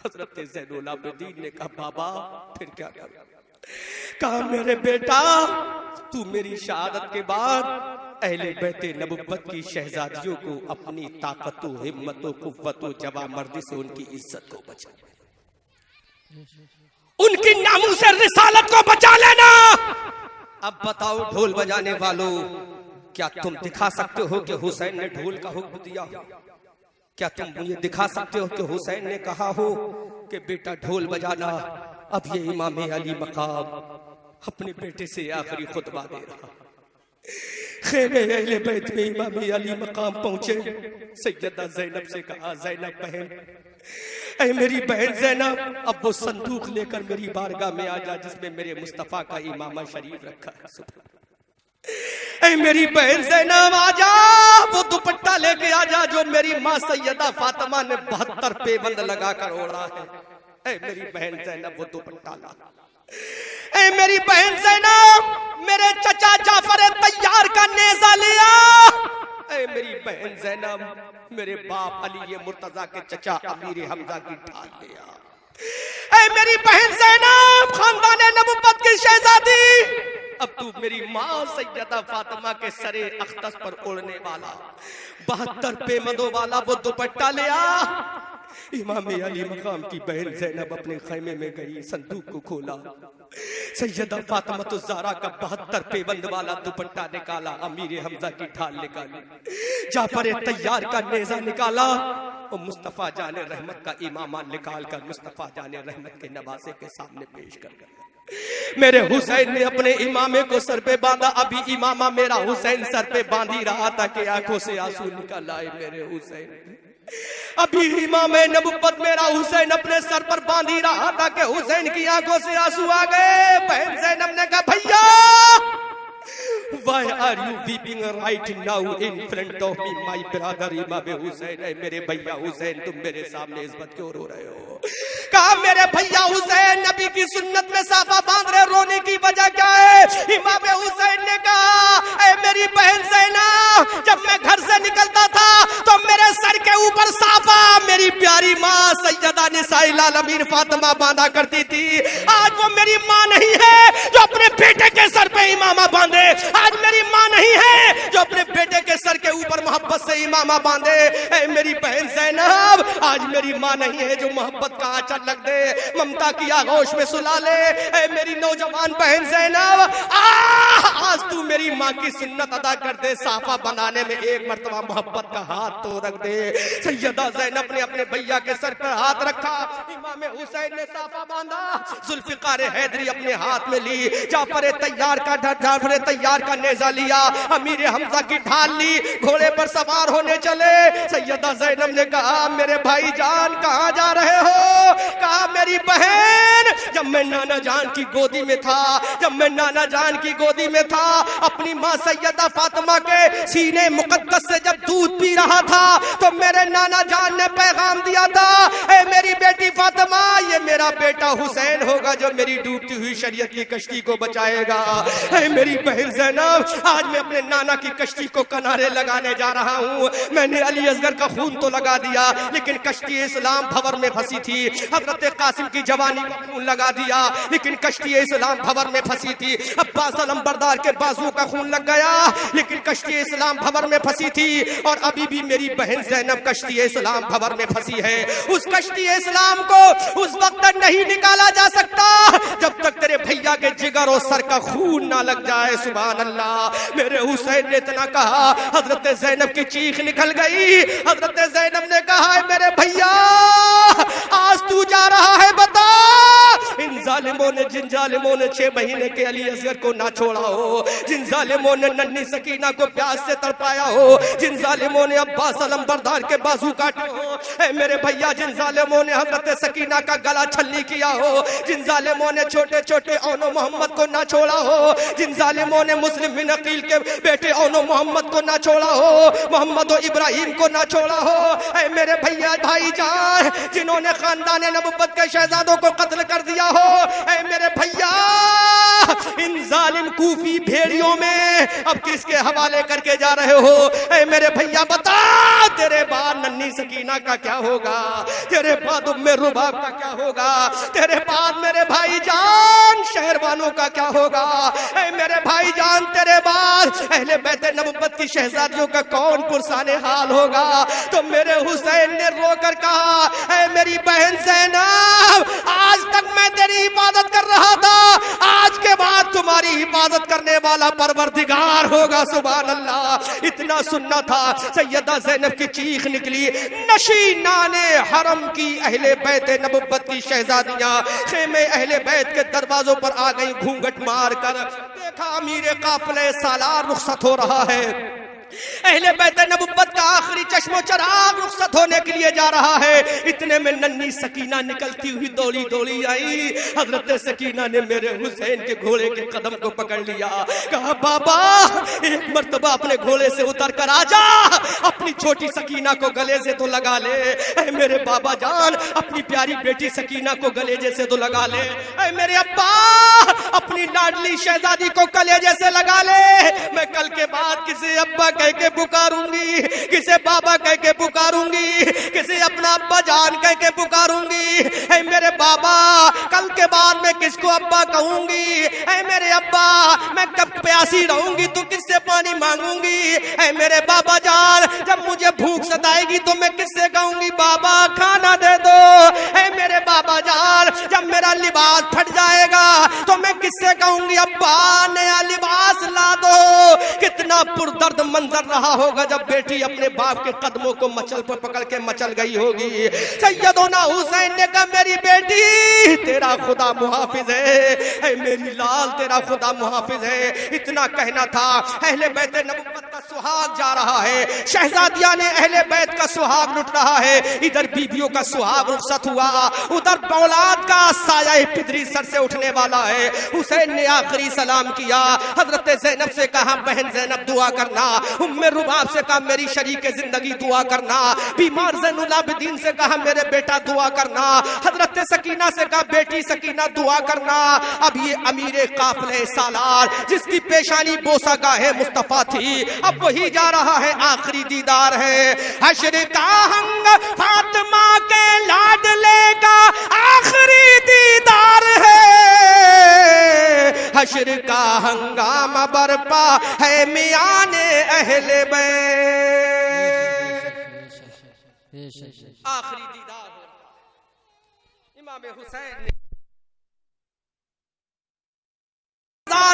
हजरत ज़ैनुल आबिदीन ने कहा, बाबा फिर क्या करूं? कहा, मेरे बेटा तू मेरी शहादत के बाद अहले बैते नबुव्वत की शहजादियों को अपनी ताकतों, हिम्मतों, कुव्वतों, जवामर्दी से उनकी इज्जत को बचा, उनकी नामूस रिसालत को बचा लेना। अब बताओ ढोल बजाने वालों, क्या तुम दिखा सकते हो कि हुसैन ने ढोल का हुक्म दिया? क्या तुम मुझे दिखा सकते हो कि हुसैन ने कहा हो कि बेटा ढोल बजाना? अब ये इमाम अली मकाम अपने बेटे से आखिरी खुतबा दे रहा। खेमे अहले बैत में इमाम अली मकाम पहुंचे। सैयदा ज़ैनब से कहा, ज़ैनब बहन, ऐ मेरी बहन ज़ैनब, अब वो संदूक लेकर मेरी बारगाह में आ जा जिसमें मेरे मुस्तफ़ा का इमामा शरीफ रखा है। ऐ मेरी बहन ज़ैनब आजा, वो दुपट्टा लेके आजा जो मेरी माँ सैयदा फातिमा ने 72 पेबंद लगाकर ओढ़ा है। ऐ मेरी बहन ज़ैनब वो दुपट्टा ला। ऐ मेरी बहन ज़ैनब, मेरे चचा जाफर तैयार का नेज़ा लिया। ऐ मेरी बहन ज़ैनब, मेरे बाप अली मुर्तजा के चचा अमीर हमजा की ढाल लिया। ऐ मेरी बहन ज़ैनब, खानदान नबुव्वत की शहजादी, अब तू मेरी माँ सैयदा फातिमा के सरे अख्तस पर ओढ़ने वाला 72 पेमदों वाला वो दुपट्टा ले आ। इमाम अली मकाम की बहन ज़ैनब अपने खैमे में गई, संदूक को खोला, सैयदा फातिमा तो ज़हरा का 72 पेबंद वाला दुपट्टा निकाला, अमीर हमजा की ढाल निकाली, जाफर तैयार का नेज़ा निकाला और मुस्तफ़ा जाने रहमत का इमामा निकाल कर मुस्तफ़ा जाने रहमत के नवासे के सामने पेश कर गया। मेरे हुसैन ने अपने इमामे को सर पे बांधा। अभी इमामा मेरा हुसैन सर पे बांधी रहा था कि आंखों से आंसू निकल आए मेरे हुसैन। अभी इमाम नबुव्वत मेरा हुसैन अपने सर पर बांधी रहा था कि हुसैन की आंखों से आंसू आ गए। बहन ज़ैनब ने कहा, भैया Why are you weeping right now in front of me, my brother इमाम हुसैन? मेरे भैया हुसैन, तुम मेरे सामने इस बात क्यों रो रहे हो? कहा, मेरे भैया हुसैन नबी की सुन्नत में साफा बांध रहे, रोने की वजह क्या है? इमाम हुसैन ने कहा, ऐ मेरी बहन ज़ैनब, जब मैं घर से निकलता था तो मेरे सर के ऊपर साफा मेरी प्यारी माँ सैयदा निसाइल आलमीन फातिमा बांधा करती थी। आज वो मेरी माँ नहीं है जो अपने बेटे के सर पे इमामा बांधे। आज मेरी माँ नहीं है जो अपने बेटे के सर के ऊपर मोहब्बत से इमामा बांधे। ऐ मेरी बहन ज़ैनब, आज मेरी माँ नहीं है जो मोहब्बत का आंचल लग दे, ममता की आगोश में सुला ले। ऐ मेरी नौजवान बहन ज़ैनब, आज तू मेरी माँ की सुन्नत अदा कर दे, साफा बनाने में एक मर्तबा मोहब्बत का हाथ तो रख दे। सैयदा ज़ैनब ने अपने भैया के सर पर हाथ रखा, इमाम हुसैन ने साफा बांधा, जुल्फ़िकार हैदरी अपने हाथ में ली, जाफर तैयार का नेज़ा लिया, अमीर हमजा की ढाल ली, घोड़े पर सवार होने चले। सैयदा ज़ैनब ने कहा, मेरे भाई जान कहाँ जा रहे हो? कहा, मेरी बहन, जब मैं नाना जान की गोदी में था, अपनी माँ सैयदा फातिमा के सीने मुकद्दस से जब दूध पी रहा था तो मेरे नाना जान ने पैगाम दिया था, ऐ मेरी बेटी फातिमा, ये मेरा बेटा हुसैन होगा जो मेरी डूबती हुई शरीयत की कश्ती को बचाएगा। ऐ मेरी बहन ज़ैनब, आज मैं अपने नाना की कश्ती को किनारे लगाने जा रहा हूँ। मैंने अली असगर का खून तो लगा दिया, लेकिन कश्ती इस्लाम भंवर में फंसी थी। हज़रत कासिम की जवानी का खून लगा दिया, लेकिन कश्ती इस्लाम भंवर में फंसी थी। अब्बास अलमबरदार के बाजुओं का खून लग गया, लेकिन कश्ती इस्लाम भंवर में फंसी थी। और अभी भी मेरी बहन ज़ैनब कश्ती इस्लाम भंवर में फंसी है। उस कश्ती इस्लाम को उस वक्त तक नहीं निकाला जा सकता जब तक तेरे भैया के जिगर और सर का खून ना लग जाए। सुभान अल्लाह। मेरे हुसैन ने इतना कहा, हजरत ज़ैनब की चीख निकल गई। हजरत ज़ैनब ने कहा, मेरे भैया आज तू जा रहा है, बता इन जिन जालिमों ने 6 महीने के अली असगर को ना छोड़ा हो, जिन जालिमों ने नन्ही सकीना को प्यास से तड़पाया हो, जिन जालिमों ने अब्बास अलंबरदार के बाजू काटे हो, ऐ मेरे भैया जिन जालिमों ने हजरत सकीना का गला छलनी किया हो, जिन जालिमों ने छोटे छोटे औनो मोहम्मद को ना छोड़ा हो, जिन जालिमों ने मुस्लिम बिन अकील के बेटे औनो मोहम्मद को ना छोड़ा हो, मोहम्मद और इब्राहिम को ना छोड़ा हो, ऐ मेरे भैया भाईजान जिन्होंने खानदान नबुव्वत के शहजादों को कत्ल कर दिया हो, ऐ मेरे भैया इन जालिम कूफी भेड़ियों में अब किसके हवाले करके जा रहे हो? ऐ मेरे भैया बता, तेरे बाद नन्ही सकीना का क्या होगा, तेरे बाद उम्मे रुबाब का क्या होगा, तेरे बाद मेरे भाईजान शहरवानों का क्या होगा? ऐ मेरे भाईजान तेरे बाद अहले बैत नबुव्वत की शहजादियों का कौन पुरसाने हाल होगा? तो मेरे हुसैन ने रोकर कहा, ऐ मेरी बहन ज़ैनब, आज तक मैं तेरी इबादत कर रहा था, आज के बाद तुम्हारी हिफाजत करने वाला परवरदिगार होगा। सुभान अल्लाह। इतना सुनना था, सैयदा ज़ैनब की चीख निकली, नशीनाने हरम की अहले बैत नबुव्वत की शहजादियां खेमे अहले बैत के दरवाजों पर आ गई घूंघट मार कर। देखा अमीर काफिले सालार रुखसत हो रहा है, अहले बैत नबुव्वत का आखिरी चश्मो चराग रुखसत होने के लिए जा रहा है। इतने में नन्ही सकीना निकलती हुई दौड़ी दौड़ी आई। हजरत सकीना ने मेरे हुसैन के घोड़े के कदम को पकड़ लिया, कहा बाबा एक मर्तबा अपने घोड़े से उतर कर आजा, अपनी छोटी सकीना को गले से तो लगा ले। ऐ मेरे बाबा जान अपनी प्यारी बेटी सकीना को गलेजे से तो लगा ले। ऐ मेरे अब्बा अपनी लाडली शहजादी को कलेजे से लगा ले। मैं कल के बाद किसी अब्बा कह के पुकारूंगी, किसे बाबा कह के पुकारूंगी, किसे अपना अब्बा जान कह के पुकारूंगी। ऐ मेरे बाबा कल के बाद मैं किसको अब्बा कहूंगी? ऐ मेरे अब्बा मैं कब प्यासी रहूंगी तो किससे पानी मांगूंगी? ऐ मेरे बाबा जान जब मुझे भूख सताएगी तो मैं किससे कहूंगी बाबा खाना दे दो? ऐ मेरे बाबा जान जब मेरा लिबास फट जाएगा तो मैं किससे कहूंगी अब्बा नया लिबास ला दो? कितना पुरदर्द मंजर रहा होगा जब बेटी अपने बाप के कदमों को मचल पर पकड़ के मचल गई होगी। सैयदोना हुसैन ने कहा मेरी बेटी तेरा खुदा मुहाफिज है, ऐ मेरी लाल तेरा खुदा मुहाफिज है। इतना कहना था। अहले बैत नबुव्वत का सुहाग जा रहा है, शहजादिया ने अहले बैत का सुहाग लुट रहा है। इधर बीबियों का सुहाग रुखसत हुआ, उधर औलाद का साया पिदरी सर से उठने वाला है। हुसैन ने आखिरी सलाम किया, हजरत ज़ैनब से कहा बहन ज़ैनब दुआ करना, उम्मे रुबाब से कहा मेरी शरीक जिंदगी दुआ करना, बीमार ज़ैनुल आबिदीन से कहा मेरे बेटा दुआ करना, हजरत सकीना से कहा बेटी सकीना दुआ करना। अब ये अमीर काफिले सालार जिसकी पेशानी बोसा गाहे मुस्तफा थी, अब वही जा रहा है, आखिरी दीदार है। हश्र का हंग फातिमा के लाडले का आखिरी दीदार है, हश्र का हंगामा बरपा है मियाने अहले बैत। आखिरी दीदार इमाम हुसैन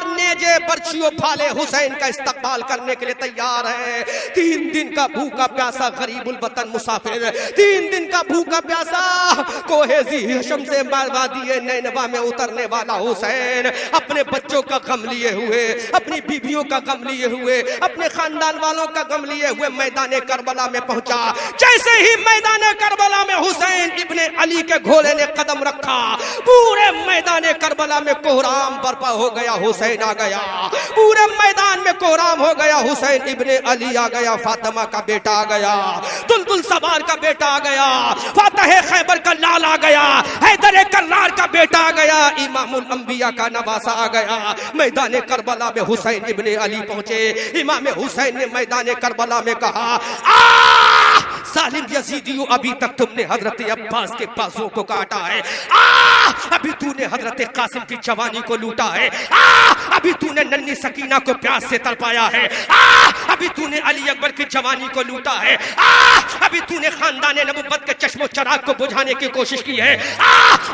नेजे बर्चियों फाले हुसैन का इस्तकबाल करने के लिए तैयार है। 3 दिन का भूखा प्यासा गरीबुल वतन मुसाफिर, 3 दिन का भूखा प्यासा कोहे ज़ीहशम से वादिए नैनवा में उतरने वाला हुसैन अपने बच्चों का गम लिए हुए, अपनी बीवियों का गम लिए हुए, अपने खानदान वालों का गम लिए हुए मैदान करबला में पहुंचा। जैसे ही मैदान करबला में हुसैन इब्ने अली के घोड़े ने कदम रखा, पूरे मैदान करबला में कोहराम बर्पा हो गया। हुसैन आ गया, पूरे मैदान में कोहराम हो गया। हुसैन इब्ने अली आ गया, फातिमा का बेटा आ गया, दुलदुल सवार का बेटा आ गया, फातह खैबर का लाल आ गया, हैदर कर्रार का बेटा आ गया, इमामुल अंबिया का नवासा आ गया। मैदान करबला में हुसैन इब्ने अली पहुंचे। इमाम हुसैन ने मैदान करबला में कहा सालिम यजीदियो अभी तक तुमने हजरत अब्बास के बाजुओं को काटा है, अभी तूने हजरत कासिम की जवानी को लूटा है, अभी तूने नन्ही सकीना को प्यास से तड़पाया है, अभी तूने अली अकबर की जवानी को लूटा है, अभी तूने खानदान नबुव्वत के चश्मो चराग को बुझाने की कोशिश की है,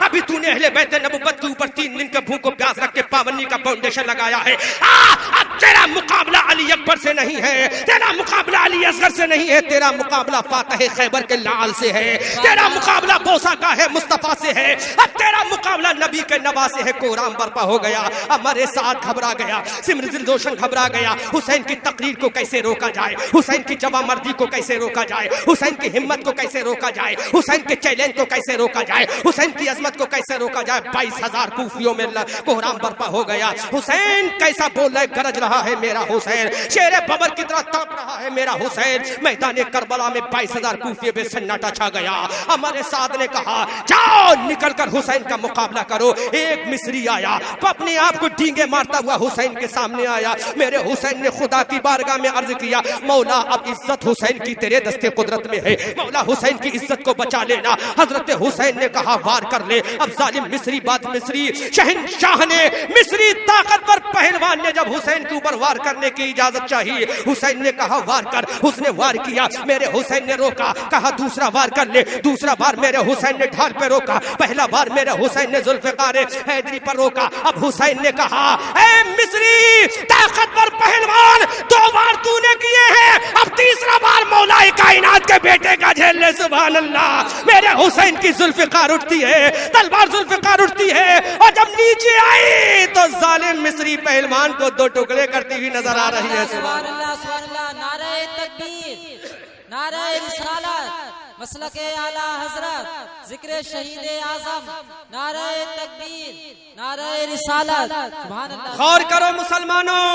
अभी तूने अहले बैत नबुव्वत के ऊपर 3 दिन के भूख को प्यास रख के पाबंदी का फाउंडेशन लगाया है। अब तेरा मुकाबला अली अकबर से नहीं है, तेरा मुकाबला अली असगर से नहीं है, तेरा मुकाबला फातह खैबर के लाल से है, तेरा मुकाबला बोसा का है मुस्तफा से है, अब तेरा मुकाबला नबी के नवा से है। कोराम बर्पा हो गया, हमारे साथ घबरा गया, सिमरजिल जोशन घबरा गया। हुसैन की तकरीर को कैसे रोका जाए, हुसैन की जवामर्दी को कैसे रोका जाए, हुसैन की हिम्मत को कैसे रोका जाए, हुसैन के चैलेंज को कैसे रोका जाए, हुसैन की अजमत को कैसे रोका जाए। 22,000 कूफियों में कोहराम बर्पा हो गया। हुसैन कैसा बोल रहा है, गरज रहा है मेरा हुसैन, शेर बबर की तरह तड़प रहा है मेरा हुसैन। मैदान करबला में 22,000 कूफियों में सन्नाटा छा गया। हमारे साथ ने कहा जाओ निकलकर हुसैन का मुकाबला करो। एक मिस्री आया, वो अपने आप को डींगे मारता हुआ हुसैन के सामने आया। मेरे हुसैन ने खुदा की बारगाह में अर्ज किया, मौला अब इज्जत हुसैन की तेरे दस्ते कुदरत में है, मौला हुसैन की इज्जत को बचा लेना। हजरत हुसैन ने कहा वार कर ले। अब जालिम मिस्री बात मिस्री शहंशाह ने, मिस्री ताकतवर पहलवान ने जब हुसैन के ऊपर वार करने की इजाजत चाहिए, हुसैन ने कहा वार कर। उसने वार किया, मेरे हुसैन ने रोका, कहा दूसरा वार कर ले। दूसरा बार मेरे हुसैन ने ढाल पे रोका, पहला बार मेरे हुसैन ने जुल्फ़िकार हैदरी पर रोका। अब हुसैन ने कहा ए मिस्री ताकतवर पहलवान, 2 बार तूने किए हैं, अब तीसरा बार मौलाए कायनात के बेटे का झेल ले। सुभान अल्लाह। मेरे हुसैन की जुल्फ़िकार उठती है, तलवार जुल्फ़िकार उठती है, और जब नीचे आई तो जालिम मिस्री पहलवान को 2 टुकड़े करती हुई नजर आ रही है। सुभान अल्लाह, सुभान अल्लाह। नारे तकबीर, नारे रिसालत, मसलके आला हजरत, जिक्र शहीद आजम, नारे तकबीर, नारे रिसालत। सुभान अल्लाह। गौर करो मुसलमानों,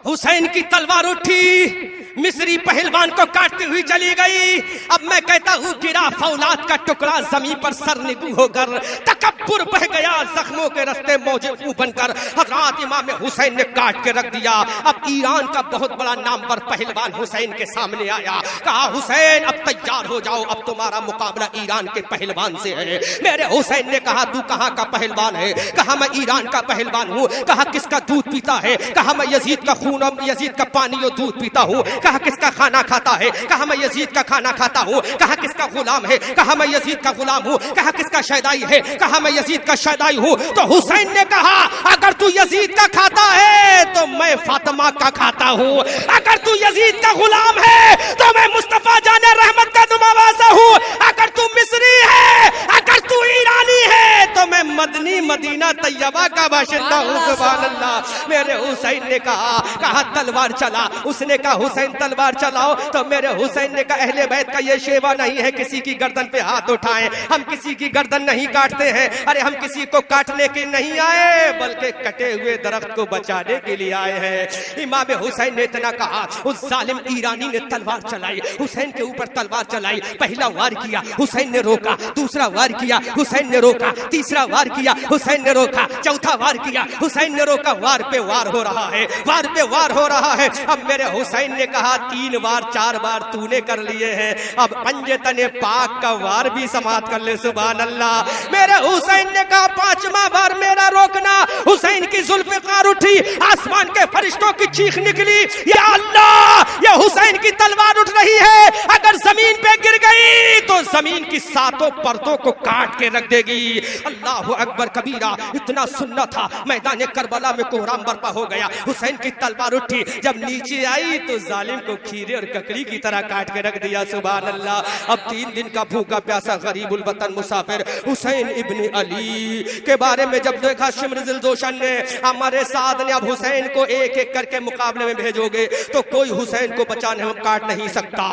हुसैन की तलवार उठी, मिस्री पहलवान को काटती हुई चली गई। अब मैं कहता हूँ गिरा फौलाद का टुकड़ा जमीन पर सरनिगू होकर, तकब्बुर बह गया जख्मों के रास्ते मौजे मुंह बनकर। हजरत इमाम हुसैन ने काट के रख दिया। अब ईरान का बहुत बड़ा नामवर पहलवान हुसैन के सामने आया, कहा हुसैन अब तैयार हो जाओ, अब तुम्हारा मुकाबला ईरान के पहलवान से है। मेरे हुसैन ने कहा तू कहाँ का पहलवान है? कहा मैं ईरान का पहलवान हूँ। कहा किसका दूध पीता है? कहा मैं यजीद का खून, यजीद का पानी और दूध पीता हूँ। कहा किसका खाना खाता है? कहा मैं यजीद का खाना खाता हूँ। कहा किसका गुलाम है? कहा मैं यजीद का गुलाम हूँ। कहा किसका शैदाई है? कहा मैं यजीद का शैदाई हूँ। तो हुसैन ने कहा अगर तू यजीद का खाता है तो मैं फातिमा का खाता हूँ, अगर तू यजीद का गुलाम है तो मैं मुस्तफा जाने रहमत का नवासा हूँ, अगर तू मिस्री है, अगर तू ईरानी है तो मैं मदनी मदीना तैयबा का बाशिंदा हूँ। सुभान अल्लाह। मेरे हुसैन ने कहा तलवार चला। उसने कहा हुसैन तलवार चलाओ। तो मेरे हुसैन ने कहा अहले बैत का ये शेवा नहीं है किसी की गर्दन पे हाथ उठाएं, हम किसी की गर्दन नहीं काटते हैं। अरे हम किसी को काटने के नहीं आए बल्कि कटे हुए दरख्त को बचाने के लिए आए हैं। इमाम हुसैन ने इतना कहा, उस जालिम ईरानी ने तलवार चलाई, हुसैन के ऊपर तलवार चलाई। पहला वार किया, हुसैन ने रोका। दूसरा वार किया, हुसैन ने रोका। तीसरा वार किया, हुसैन ने रोका। चौथा वार किया, हुसैन ने रोका। वार पे वार हो रहा है, वार पे वार हो रहा है। अब मेरे हुसैन ने कहा 3 बार 4 बार तूने कर लिए हैं, अब पंजे तने पाक का वार भी समाप्त कर ले। सुभान अल्लाह। मेरे हुसैन ने कहा 5वां बार मेरा रोकना। हुसैन की जुल्फ़िकार उठी, आसमान के फरिश्तों की चीख निकली, या अल्लाह ये हुसैन की तलवार उठ रही है, अगर जमीन पे गिर गई तो जमीन की 7 परतों को काट के रख देगी। अल्लाह अकबर कबीरा। इतना सुनना था, मैदान करबला में कोहराम बर्पा हो गया। हुसैन की तलवार उठी, जब नीचे आई तो जालिम को खीरे और ककड़ी की तरह काट के रख दिया। सुभान अल्लाह। अब 3 दिन का भूखा प्यासा गरीबुल वतन मुसाफिर हुसैन इब्न अली के बारे में जब देखा शिमरजिल जोशन ने, हमारे साथ ने, अब हुसैन को एक एक करके मुकाबले में भेजोगे तो कोई हुसैन को बचाने में काट नहीं सकता,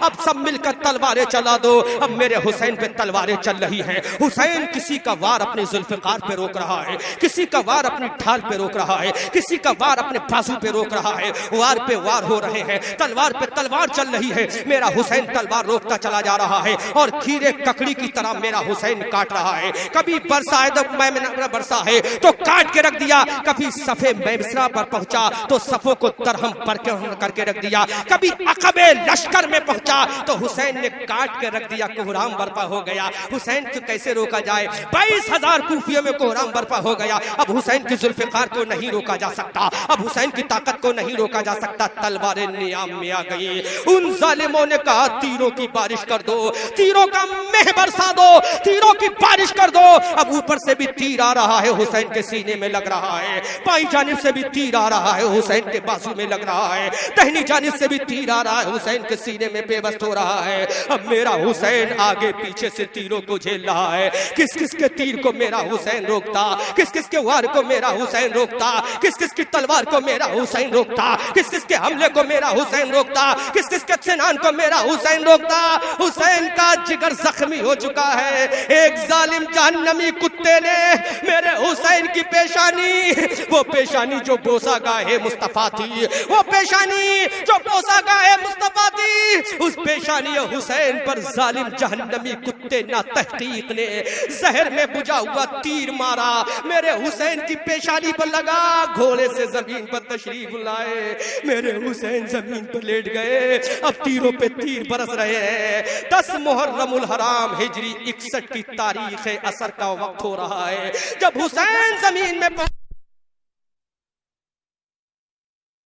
अब सब मिलकर तलवारें चला दो। अब मेरे हुसैन पे तलवारें चल रही हैं। हुसैन किसी का वार अपने जुल्फ़िकार पे रोक रहा है, किसी का वार अपनी ढाल पे रोक रहा है, किसी का वार अपने बाजू पे रोक रहा है। वार पे वार हो रहे हैं, तलवार पे तलवार चल रही है। मेरा हुसैन तलवार रोकता चला जा रहा है और खीरे ककड़ी की तरह मेरा हुसैन काट रहा है। कभी बरसा है तो मैं बरसा है तो काट के रख दिया, कभी सफे मैसरा पर पहुंचा तो सफों को तरहम पर करके रख दिया, कभी अकबे लश्कर में पहुंचा तो हुसैन ने काट के रख दिया। कोहराम बर्पा हो गया। हुसैन को कैसे रोका जाए? 22,000 कूफिया में कोहराम बर्पा हो गया। अब हुसैन की जुल्फ़िकार को नहीं रोका जा सकता, अब हुसैन की ताकत को नहीं रोका जा सकता। तलवारें नियाम में आ गई। उन जालिमों ने कहा तीरों की बारिश कर दो, तीरों का मेह बरसा दो, तीरों की बारिश कर दो। अब ऊपर से भी तीर आ रहा है, हुसैन के सीने में लग रहा है। बाईं जानिब से भी तीर आ रहा है, हुसैन के बाजू में लग रहा है। दाहिनी जानिब से भी तीर आ रहा है, हुसैन के सीने में बेबस हो रहा है। अब मेरा हुसैन आगे पीछे से तीरों को झेल रहा है। किस किस के तीर को मेरा हुसैन रोकता, किस किस के वार को मेरा हुसैन रोकता, किस किस की तलवार को मेरा हुसैन रोकता, किस किस के हमले को मेरा हुसैन रोकता, किस किस के सिनान को मेरा हुसैन रोकता। हुसैन का जिगर जख्मी हो चुका है। एक जालिम जहन्नमी कुत्ते ने मेरे हुसैन की पेशानी, वो पेशानी जो बोसा गाहे मुस्तफा थी, वो पेशानी जो बोसा गाहे मुस्तफा थी, उस पेशानी हुसैन पर जालिम जहन्नमी कुत्ते ना तहकीक ने जहर में बुझा हुआ तीर मारा। मेरे हुसैन की पेशानी पर लगा, घोड़े से जमीन पर तशरीफ लाए। मेरे हुसैन जमीन पर लेट गए। अब तीरों पे तीर बरस रहे हैं। 10 मुहर्रमुल हराम हिजरी 61 की तारीख असर का वक्त हो रहा है। जब हुसैन जमीन में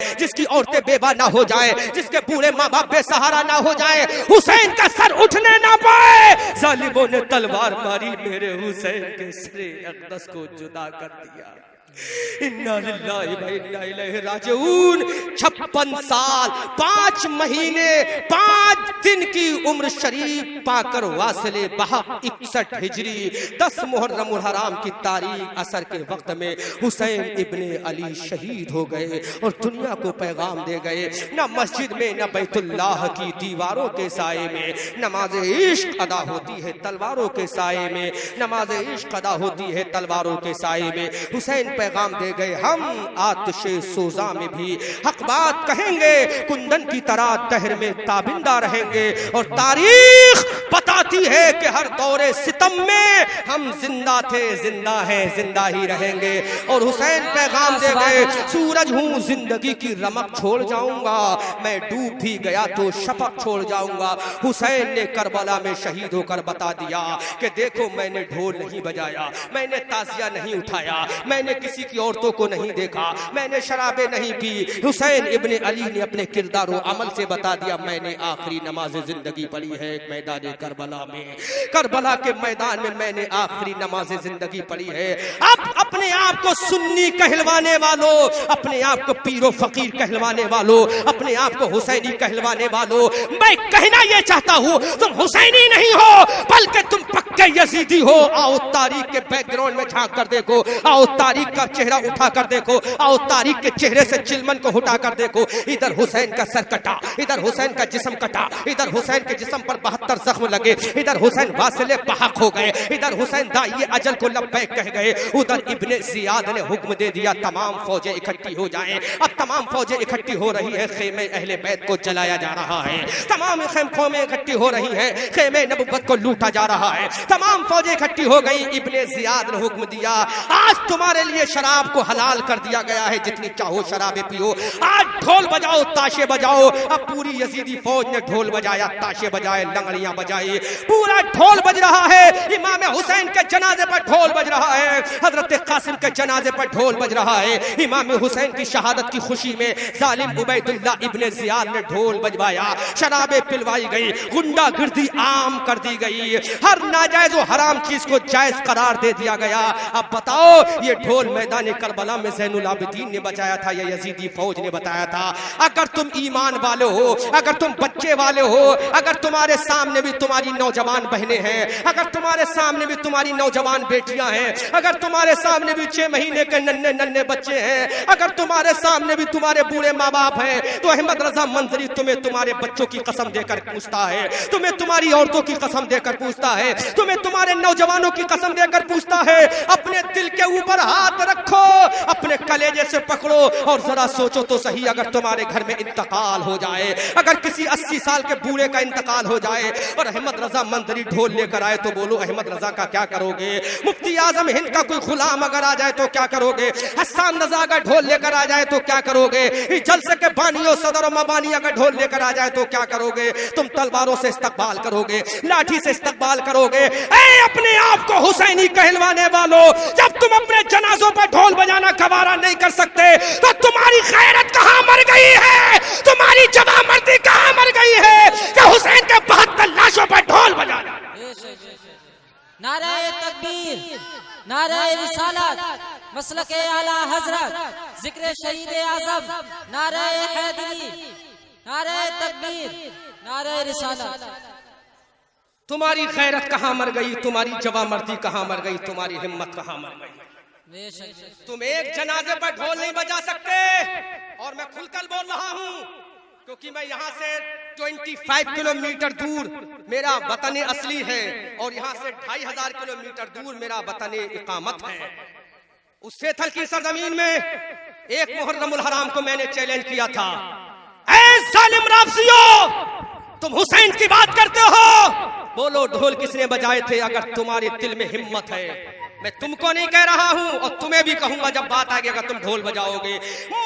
जिसकी औरतें बेवा ना हो जाए, जिसके बूढ़े माँ बाप बेसहारा ना हो जाए, हुसैन का सर उठने ना पाए, जालिमों ने तलवार मारी, मेरे हुसैन के सरे अक़दस को जुदा कर दिया। इन्ना लिल्लाहि व इन्ना इलैहि राजिऊन। 56 साल 5 महीने 5 दिन की उम्र शरीफ पाकर वासिले बहक 61 हिजरी 10 मुहर्रमुल हराम की तारीख असर के वक्त में हुसैन इब्ने अली शहीद हो गए और दुनिया को पैगाम दे गए। न मस्जिद में न बैतुल्लाह की दीवारों के साए में नमाज इश्क अदा होती है, तलवारों के साए में नमाज इश्क अदा होती है, तलवारों के साए में हुसैन पैगाम दे गए। हम आतिशे सोजा में भी हक बात कहेंगे, कुंदन की तरह तहर में ताबिंदा रहेंगे। और तारीख बताती है कि हर दौरे सितम में हम जिंदा थे, जिंदा हैं, जिंदा ही रहेंगे। और हुसैन पैगाम दे गए, सूरज हूँ जिंदगी की रमक छोड़ जाऊंगा, मैं डूब भी गया तो शफक छोड़ जाऊंगा। हुसैन ने करबला में शहीद होकर बता दिया कि देखो मैंने ढोल नहीं बजाया, मैंने ताजिया नहीं उठाया, मैंने किसी की औरतों को नहीं देखा, मैंने शराबे नहीं पी। हुसैन इब्ने अली ने अपने किरदार और अमल से बता दिया, मैंने आखिरी नमाज जिंदगी पढ़ी है मैदान करबला में, करबला के मैदान में मैंने आखिरी नमाज जिंदगी पढ़ी है। अब अपने आप को सुन्नी कहलवाने वालों, अपने आप को पीरो फकीर कहलवाने वालों, अपने आप को हुसैनी कहलवाने वालों, मैं कहना यह चाहता हूं तुम हुसैनी नहीं हो बल्कि तुम पक्के यजीदी हो। आओ तारीख के बैकग्राउंड में झांक कर देखो, आओ तारीख का चेहरा उठा कर देखो, आओ तारीख के चेहरे से चिलमन को हटा कर देखो। इधर हुसैन का सर कटा, इधर हुसैन का जिस्म कटा, इधर हुसैन के जिस्म पर 72 जख्म लगे, इधर हुसैन वासिले बहक हो गए, इधर हुसैन दाई अजल को लब्बैक कह गए, उधर इब्ने जियाद ने हुक्म दे दिया तमाम फौजें इकट्ठी हो जाएं। अब तमाम फौजें इकट्ठी हो रही है, खेमे अहले बैत को जलाया जा रहा है, तमाम फौजें इकट्ठी हो रही हैं, खेमे नबुव्वत को लूटा जा रहा है, तमाम फौजें इकट्ठी हो गई। इब्ने जियाद ने हुक्म दिया, आज तुम्हारे लिए शराब को हलाल कर दिया गया है, जितनी चाहो शराबे पियो, आज ढोल बजाओ, ताशे बजाओ। अब पूरी यजीदी फौज ने ढोल बजाया, ताशे बजाए, लंगड़ियां बजाई, पूरा ढोल बज रहा है। इमाम हुसैन के जनाजे पर ढोल बज रहा है, हजरत कासिम के जनाजे पर ढोल बज रहा है। इमाम हुसैन की शहादत की खुशी में जालिम उबैदुल्लाह इब्ने जियाद ने ढोल बजवाया, शराबे पिलवाई गई, गुंडागर्दी आम कर दी गई, हर नाजायज और हराम चीज को जायज करार दे दिया गया। अब बताओ ये ढोल मैदान करबला में ज़ैनुल आबिदीन ने बजाया था या यजीदी फौज ने बताया था? अगर तुम ईमान वाले हो, अगर तुम बच्चे वाले हो, अगर तुम्हारे सामने भी तुम्हारी नौजवान बहनें हैं, अगर तुम्हारे सामने भी तुम्हारी नौजवान बेटियां हैं, अगर तुम्हारे सामने भी 6 महीने के नन्हे नन्हे बच्चे हैं, अगर तुम्हारे सामने भी तुम्हारे बूढ़े माँ बाप हैं, तो अहमद रजा मंजरी तुम्हें तुम्हारे बच्चों की कसम देकर पूछता है, तुम्हें तुम्हारी औरतों की कसम देकर पूछता है, तुम्हें तुम्हारे नौजवानों की कसम देकर पूछता है, अपने दिल के ऊपर हाथ रखो, अपने कलेजे से पकड़ो और जरा सोचो तो सही, अगर तुम्हारे घर में इंतकाल हो जाए, अगर किसी 80 साल के बूढ़े का इंतकाल हो जाए और अहमद रजा मंजरी ढोल लेकर आए तो बोलो अहमद रजा का क्या करोगे? मुफ्ती आजम हिंद का कोई गुलाम अगर आ जाए तो क्या करोगे? हसन रजा का ढोल लेकर आ जाए तो क्या करोगे? जलसे के बानियों सदर और मबानी अगर ढोल लेकर आ जाए तो क्या करोगे? तुम तलवारों से इस्तकबाल करोगे, लाठी से इस्तकबाल करोगे। ऐ अपने आप को हुसैनी कहलवाने वालों, जब तुम अपने जनाजों पर ढोल बजाना गवारा नहीं कर सकते तो तुम्हारी गैरत कहां मर गई है? तुम्हारी जवामर्दी कहां मर गई है कि हुसैन के 72 लाशों पर ढोल बजाना? नारे तकबीर, नारे रिसालत, मसलके आला हजरत, जिक्र शहीद आजम, नारे हैदरी, नारे तकबीर, नारे रिसालत। तुम्हारी गैरत कहां मर गई? तुम्हारी जवामर्दी कहां मर गई? तुम्हारी हिम्मत कहां मर गई? तुम एक जनाजे पर ढोल नहीं बजा सकते। और मैं खुलकर बोल रहा हूं क्योंकि मैं यहाँ से 25 किलोमीटर दूर मेरा वतन असली है और यहाँ से 2500 किलोमीटर दूर मेरा वतन इकामत है। उस सेथल की सरजमीन में एक मुहर्रमुल हराम को मैंने चैलेंज किया था, ऐ जालिम राफसियों, तुम हुसैन की बात करते हो, बोलो ढोल किसने बजाए थे? अगर तुम्हारे दिल में हिम्मत है, मैं तुमको नहीं कह रहा हूं और तुम्हें भी कहूंगा जब बात आएगी अगर तुम ढोल बजाओगे।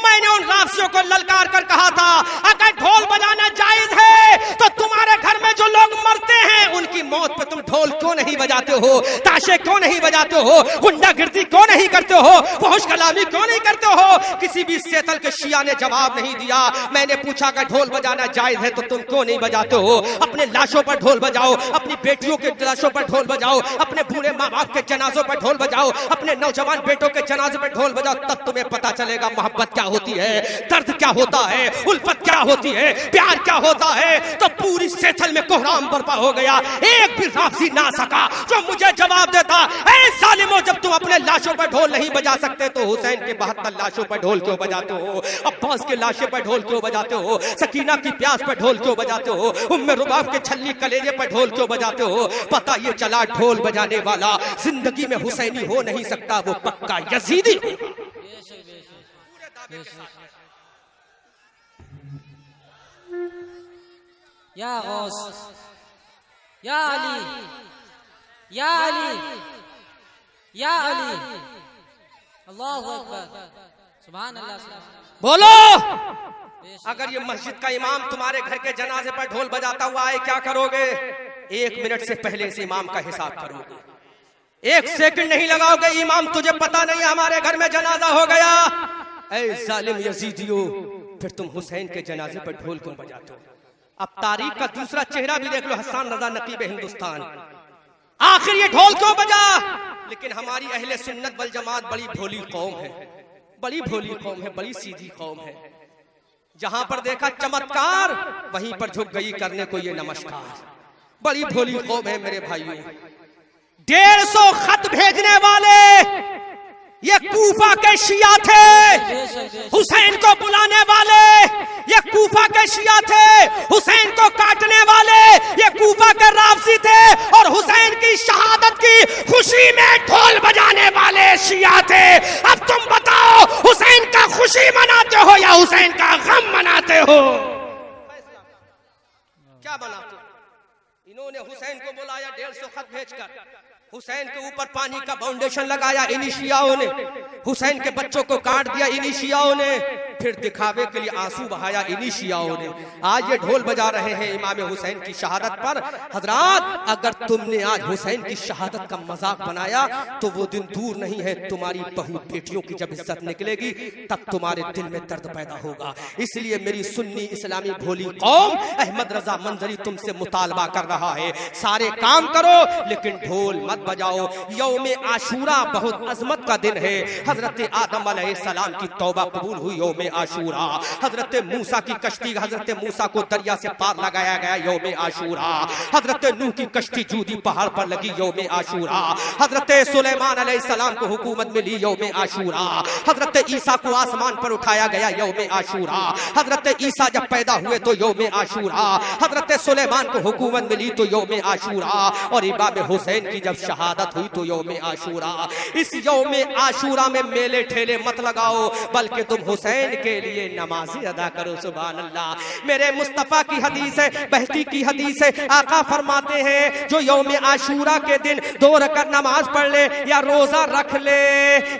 मैंने उन राफसियों को ललकार कर कहा था, अगर ढोल बजाना जायज है तो तुम्हारे घर में जो लोग मरते हैं उनकी मौत पे तुम ढोल क्यों नहीं बजाते हो? ताशे क्यों नहीं बजाते हो? गुंडागिर्दी क्यों नहीं करते हो? फहुश कलामी क्यों नहीं करते हो? किसी भी सेतल के शिया ने जवाब नहीं दिया। मैंने पूछा अगर ढोल बजाना जायज है तो तुम क्यों नहीं बजाते हो? अपने लाशों पर ढोल बजाओ, अपनी बेटियों के लाशों पर ढोल बजाओ, अपने बूढ़े माँ बाप के जनाजों पर ढोल बजाओ, अपने नौजवान बेटों के जनाजे पे ढोल बजाओ, तब तुम्हें पता चलेगा मोहब्बत क्या होती है, दर्द क्या होता है, उल्फत क्या होती है, प्यार क्या होता है। तो पूरी सेथल में कोहराम बर्पा हो गया, एक भी राफसी ना सका जो मुझे जवाब देता, ऐ जालिमों, जब तुम अपने लाशों पर ढोल नहीं बजा सकते तो हुसैन के 72 लाशों पर ढोल क्यों बजाते हो? अब्बास के लाशे पर ढोल क्यों बजाते हो? सकीना की प्यास पर ढोल क्यों बजाते हो? उम्मे रुबाब के छल्ली कलेजे पर ढोल क्यों बजाते हो? पता ये चला ढोल बजाने वाला जिंदगी में हुसैनी हो नहीं सकता, वो पक्का यजीदी हो। या गौस, या अली, या अली, या अली, अल्लाहु अकबर, सुभान अल्लाह। बोलो, अगर ये मस्जिद का इमाम तुम्हारे घर के जनाजे पर ढोल बजाता हुआ आए क्या करोगे? 1 मिनट से पहले इस इमाम का हिसाब करोगे, 1 सेकंड नहीं लगाओगे। इमाम तुझे पता नहीं हमारे घर में जनाजा हो गया, ऐ जालिम यजीदियो, फिर तुम हुसैन के जनाजे पर ढोल क्यों बजाते हो? अब तारीख का दूसरा चेहरा भी देख लो, हसन रजा नकीब हिंदुस्तान, आखिर ये ढोल क्यों बजा? लेकिन हमारी अहले सुन्नत वल जमात बड़ी भोली कौम है, बड़ी भोली कौम है, बड़ी सीधी कौम है। जहां पर देखा चमत्कार वहीं पर झुक गई करने को ये नमस्कार। बड़ी भोली कौम है मेरे भाइयों। 150 खत भेजने वाले ये कूफा के शिया थे, हुसैन को बुलाने वाले ये कूफा के शिया थे, हुसैन को काटने वाले ये कूफा के राफसी थे, और हुसैन की शहादत की खुशी में ढोल बजाने वाले शिया थे। अब तुम बताओ, हुसैन का खुशी मनाते हो या हुसैन का गम मनाते हो? क्या बनाते हो? इन्होंने हुसैन को बुलाया 150 खत भेजकर, हुसैन के ऊपर पानी का फाउंडेशन लगाया इन्हीं शियाओं ने, हुसैन के बच्चों को काट दिया इन्हीं शियाओं ने, फिर दिखावे के लिए आंसू बहाया इन्हीं शियाओं ने। आज ये ढोल बजा रहे हैं इमाम हुसैन की शहादत पर। हजरात, अगर तुमने आज हुसैन की शहादत का मजाक बनाया तो वो दिन दूर नहीं है, तुम्हारी बहू बेटियों की जब इज्जत निकलेगी तब तुम्हारे दिल में दर्द पैदा होगा। इसलिए मेरी सुन्नी इस्लामी भोली कौम, अहमद रजा मंजरी तुमसे मुतालबा कर रहा है, सारे काम करो लेकिन ढोल मत बजाओ। यौमे आशूरा बहुत अजमत का दिन है। हजरत आदम अलैहिस्सलाम की तौबा कबूल हुई यौमे आशूरा। हजरत मूसा की कश्ती, हजरत मूसा को दरिया से पार लगाया गया यौमे आशूरा। हजरत नूह की कश्ती जूदी पहाड़ पर लगी यौमे आशूरा। हजरत सुलेमान अलैहिस्सलाम को हुकूमत मिली यौमे आशूरा। हजरत ईसा को आसमान पर उठाया गया यौमे आशूरा। हजरत ईसा जब पैदा हुए तो यौमे आशूरा। हजरत सुलेमान को हुकूमत मिली तो यौमे आशूरा। और इमाम हुसैन की जब शहादत हुई तो यौम आशूरा। इस यौम आशूरा में मेले ठेले मत लगाओ, बल्कि तुम हुसैन के लिए नमाज़ें अदा करो। सुभान अल्लाह। मेरे मुस्तफ़ा की हदीस है, बहकी की हदीस है, आका फरमाते हैं जो यौम आशूरा के दिन 2 रकात नमाज पढ़ ले या रोजा रख ले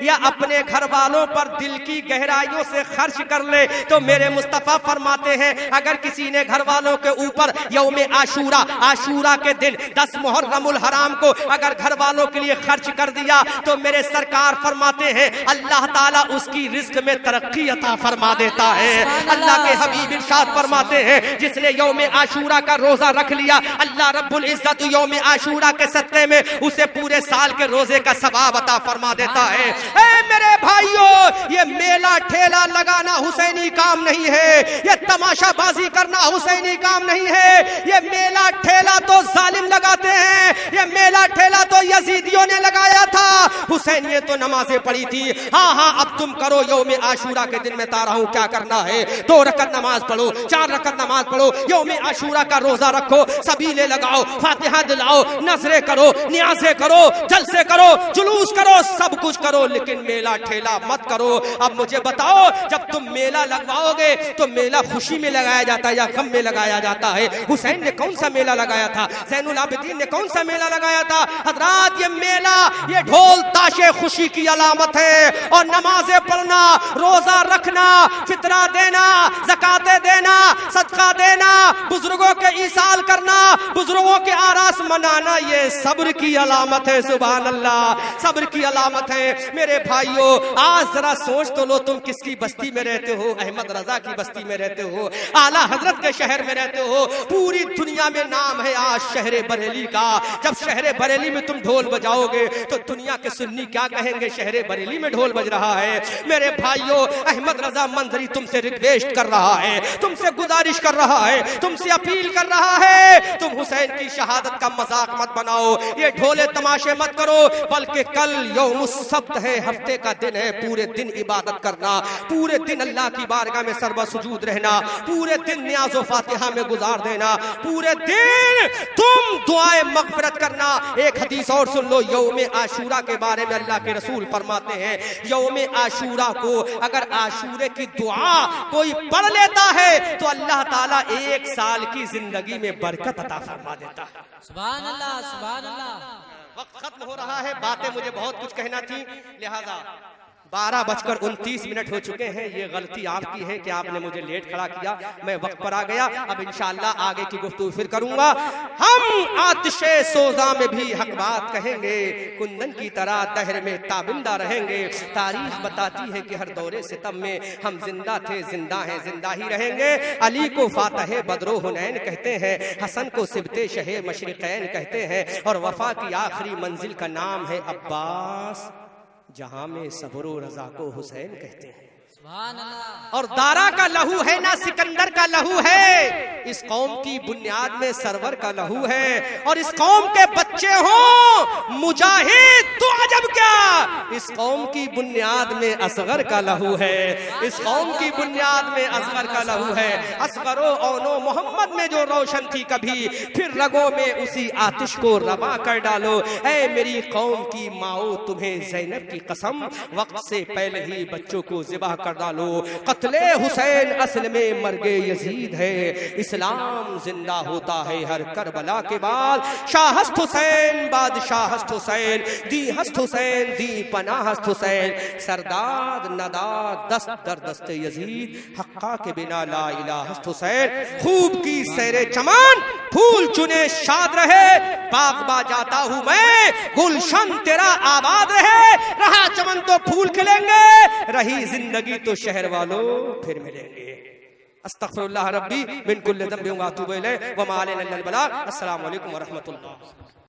या अपने घर वालों पर दिल की गहराइयों से खर्च कर ले, तो मेरे मुस्तफ़ा फरमाते हैं अगर किसी ने घर वालों के ऊपर यौम आशूरा के दिन 10 मुहर्रमुल हराम को अगर घर वालों के लिए खर्च कर दिया, तो मेरे सरकार फरमाते हैं अल्लाह ताला उसकी रिज्क में तरक्की अता फरमा देता है। अल्लाह के हबीब इरशाद फरमाते हैं जिसने यौम आशूरा का रोजा रख लिया, अल्लाह रब्बुल इज्जत यौम आशूरा के सत्ते में उसे पूरे साल के रोजे का सवाब अता फरमा देता है। ए मेरे भाइयों, ये मेला ठेला लगाना हुसैनी काम नहीं है, ये तमाशाबाजी करना हुसैनी काम नहीं है। ये मेला ठेला तो जालिम लगाते हैं, ये मेला ठेला तो यजीदियों ने लगाया था, हुसैन ने तो नमाजें पढ़ी थी। हाँ हाँ, अब तुम करो, यौम आशूरा के दिन मैं तारा हूं, क्या करना है? 2 रकात नमाज पढ़ो, 4 रकात नमाज पढ़ो, यौम आशूरा का रोजा रखो, सबीले लगाओ, फातिहा दिलाओ, नजरे करो, नियाज़ें करो, जलसे करो, जुलूस करो, सब कुछ करो, लेकिन मेला ठेला मत करो। अब मुझे बताओ, जब तुम मेला लगवाओगे तो मेला खुशी में लगाया जाता है या गम में लगाया जाता है? हुसैन ने कौन सा मेला लगाया था? ज़ैनुल आबिदीन ने कौन सा मेला लगाया था? हज़रात, ये मेला, ये ढोल ताशे खुशी की अलामत है। और नमाजें पढ़ना, रोजा रखना, फितरा देना, ज़कातें देना, सदका देना, बुजुर्गों के ईसाल करना, बुजुर्गों के आरास मनाना, ये सब्र की अलामत है। सुभान अल्लाह, सब्र की अलामत है। मेरे भाइयों, आज जरा सोच तो लो, तुम किसकी बस्ती में रहते हो? अहमद रजा की बस्ती में रहते हो, आला हजरत के शहर में रहते हो। पूरी दुनिया में नाम है आज शहर बरेली का। जब शहर बरेली में तुम ढोल बजाओगे तो दुनिया के सुन्नी क्या कहेंगे? शहर बरेली में ढोल बज रहा है। मेरे भाइयों, अहमद रजा मंजरी तुमसे रिक्वेस्ट कर रहा है, तुमसे गुजारिश कर रहा है, तुमसे अपील कर रहा है, तुम हुसैन की शहादत का मजाक मत बनाओ, ये ढोले तमाशे मत करो, बल्कि कल यौमुस सब्त है, हफ्ते का दिन है, पूरे दिन इबादत करना, पूरे दिन अल्लाह की बारगाह में सर्व सुजूद रहना, पूरे दिन नियाज़ो फातिहा में गुजार देना, पूरे दिन तुम दुआए मग़फ़िरत करना। एक हदीस और सुन लो, यौम आशूरा के बारे में अल्लाह के रसूल फरमाते हैं, यौम आशूरा को अगर आशूरे की दुआ कोई पढ़ लेता है तो अल्लाह ताला 1 साल की जिंदगी में बरकत अता फरमा देता है। सुभान अल्लाह, सुभान अल्लाह। वक्त खत्म हो रहा है, बातें मुझे बहुत कुछ कहना थी, लिहाजा 12:29 हो चुके हैं। ये गलती आपकी है कि आपने मुझे लेट खड़ा किया, मैं वक्त पर आ गया। अब इंशाअल्लाह आगे की गुफ्तगू फिर करूंगा। हम आतिशे सोजा में भी हक बात कहेंगे, कुंदन की तरह दहर में ताबिंदा रहेंगे। तारीख बताती है कि हर दौरे सितम में हम जिंदा थे, जिंदा हैं, जिंदा ही रहेंगे। अली को फातह बदरो हुनैन कहते हैं, हसन को सिबते शहे मशरिकैन कहते हैं, और वफा की आखिरी मंजिल का नाम है अब्बास, जहां में सबरो रजा को हुसैन कहते हैं। और दारा का लहू है ना सिकंदर का लहू है, इस कौम की बुनियाद में सरवर का लहू है। और इस कौम के बच्चे हो मुजाहिद तो अजब क्या, इस कौम की बुनियाद में असगर का लहू है, इस कौम की बुनियाद में असगर का लहू है। असगरो औनो मोहम्मद में जो रोशन थी कभी, फिर रगों में उसी आतिश को रवा कर डालो। ऐ मेरी कौम की माओ, तुम्हें ज़ैनब की कसम, वक्त से पहले ही बच्चों को ज़िबा कर डालो। कत्ले हुसैन असल में मर्गे यजीद है, इस्लाम जिंदा होता है हर करबला के बाद। शाहस्त हुसैन बादशाहस्त हुसैन, दी हस्त हुसैन दी पनाहस्त हुसैन, सरदाद नदाद दस्त दर दस्त यजीद, हक्का के बिना ला इलाहस्त हुसैन। खूब की सैरे चमन, फूल चुने शाद रहे, बाग बा जाता हूँ मैं, गुलशन तेरा आबाद रहे। रहा चमन तो फूल खिलेंगे, रही जिंदगी तो शहर वालों फिर मिलेंगे। अस्तगफिरुल्लाह रब्बी मिन कुल्लि ज़ंबिन व अतूबु इलैह व मा अलैना इल्लल बलाग। अस्सलामु अलैकुम व रहमतुल्लाह।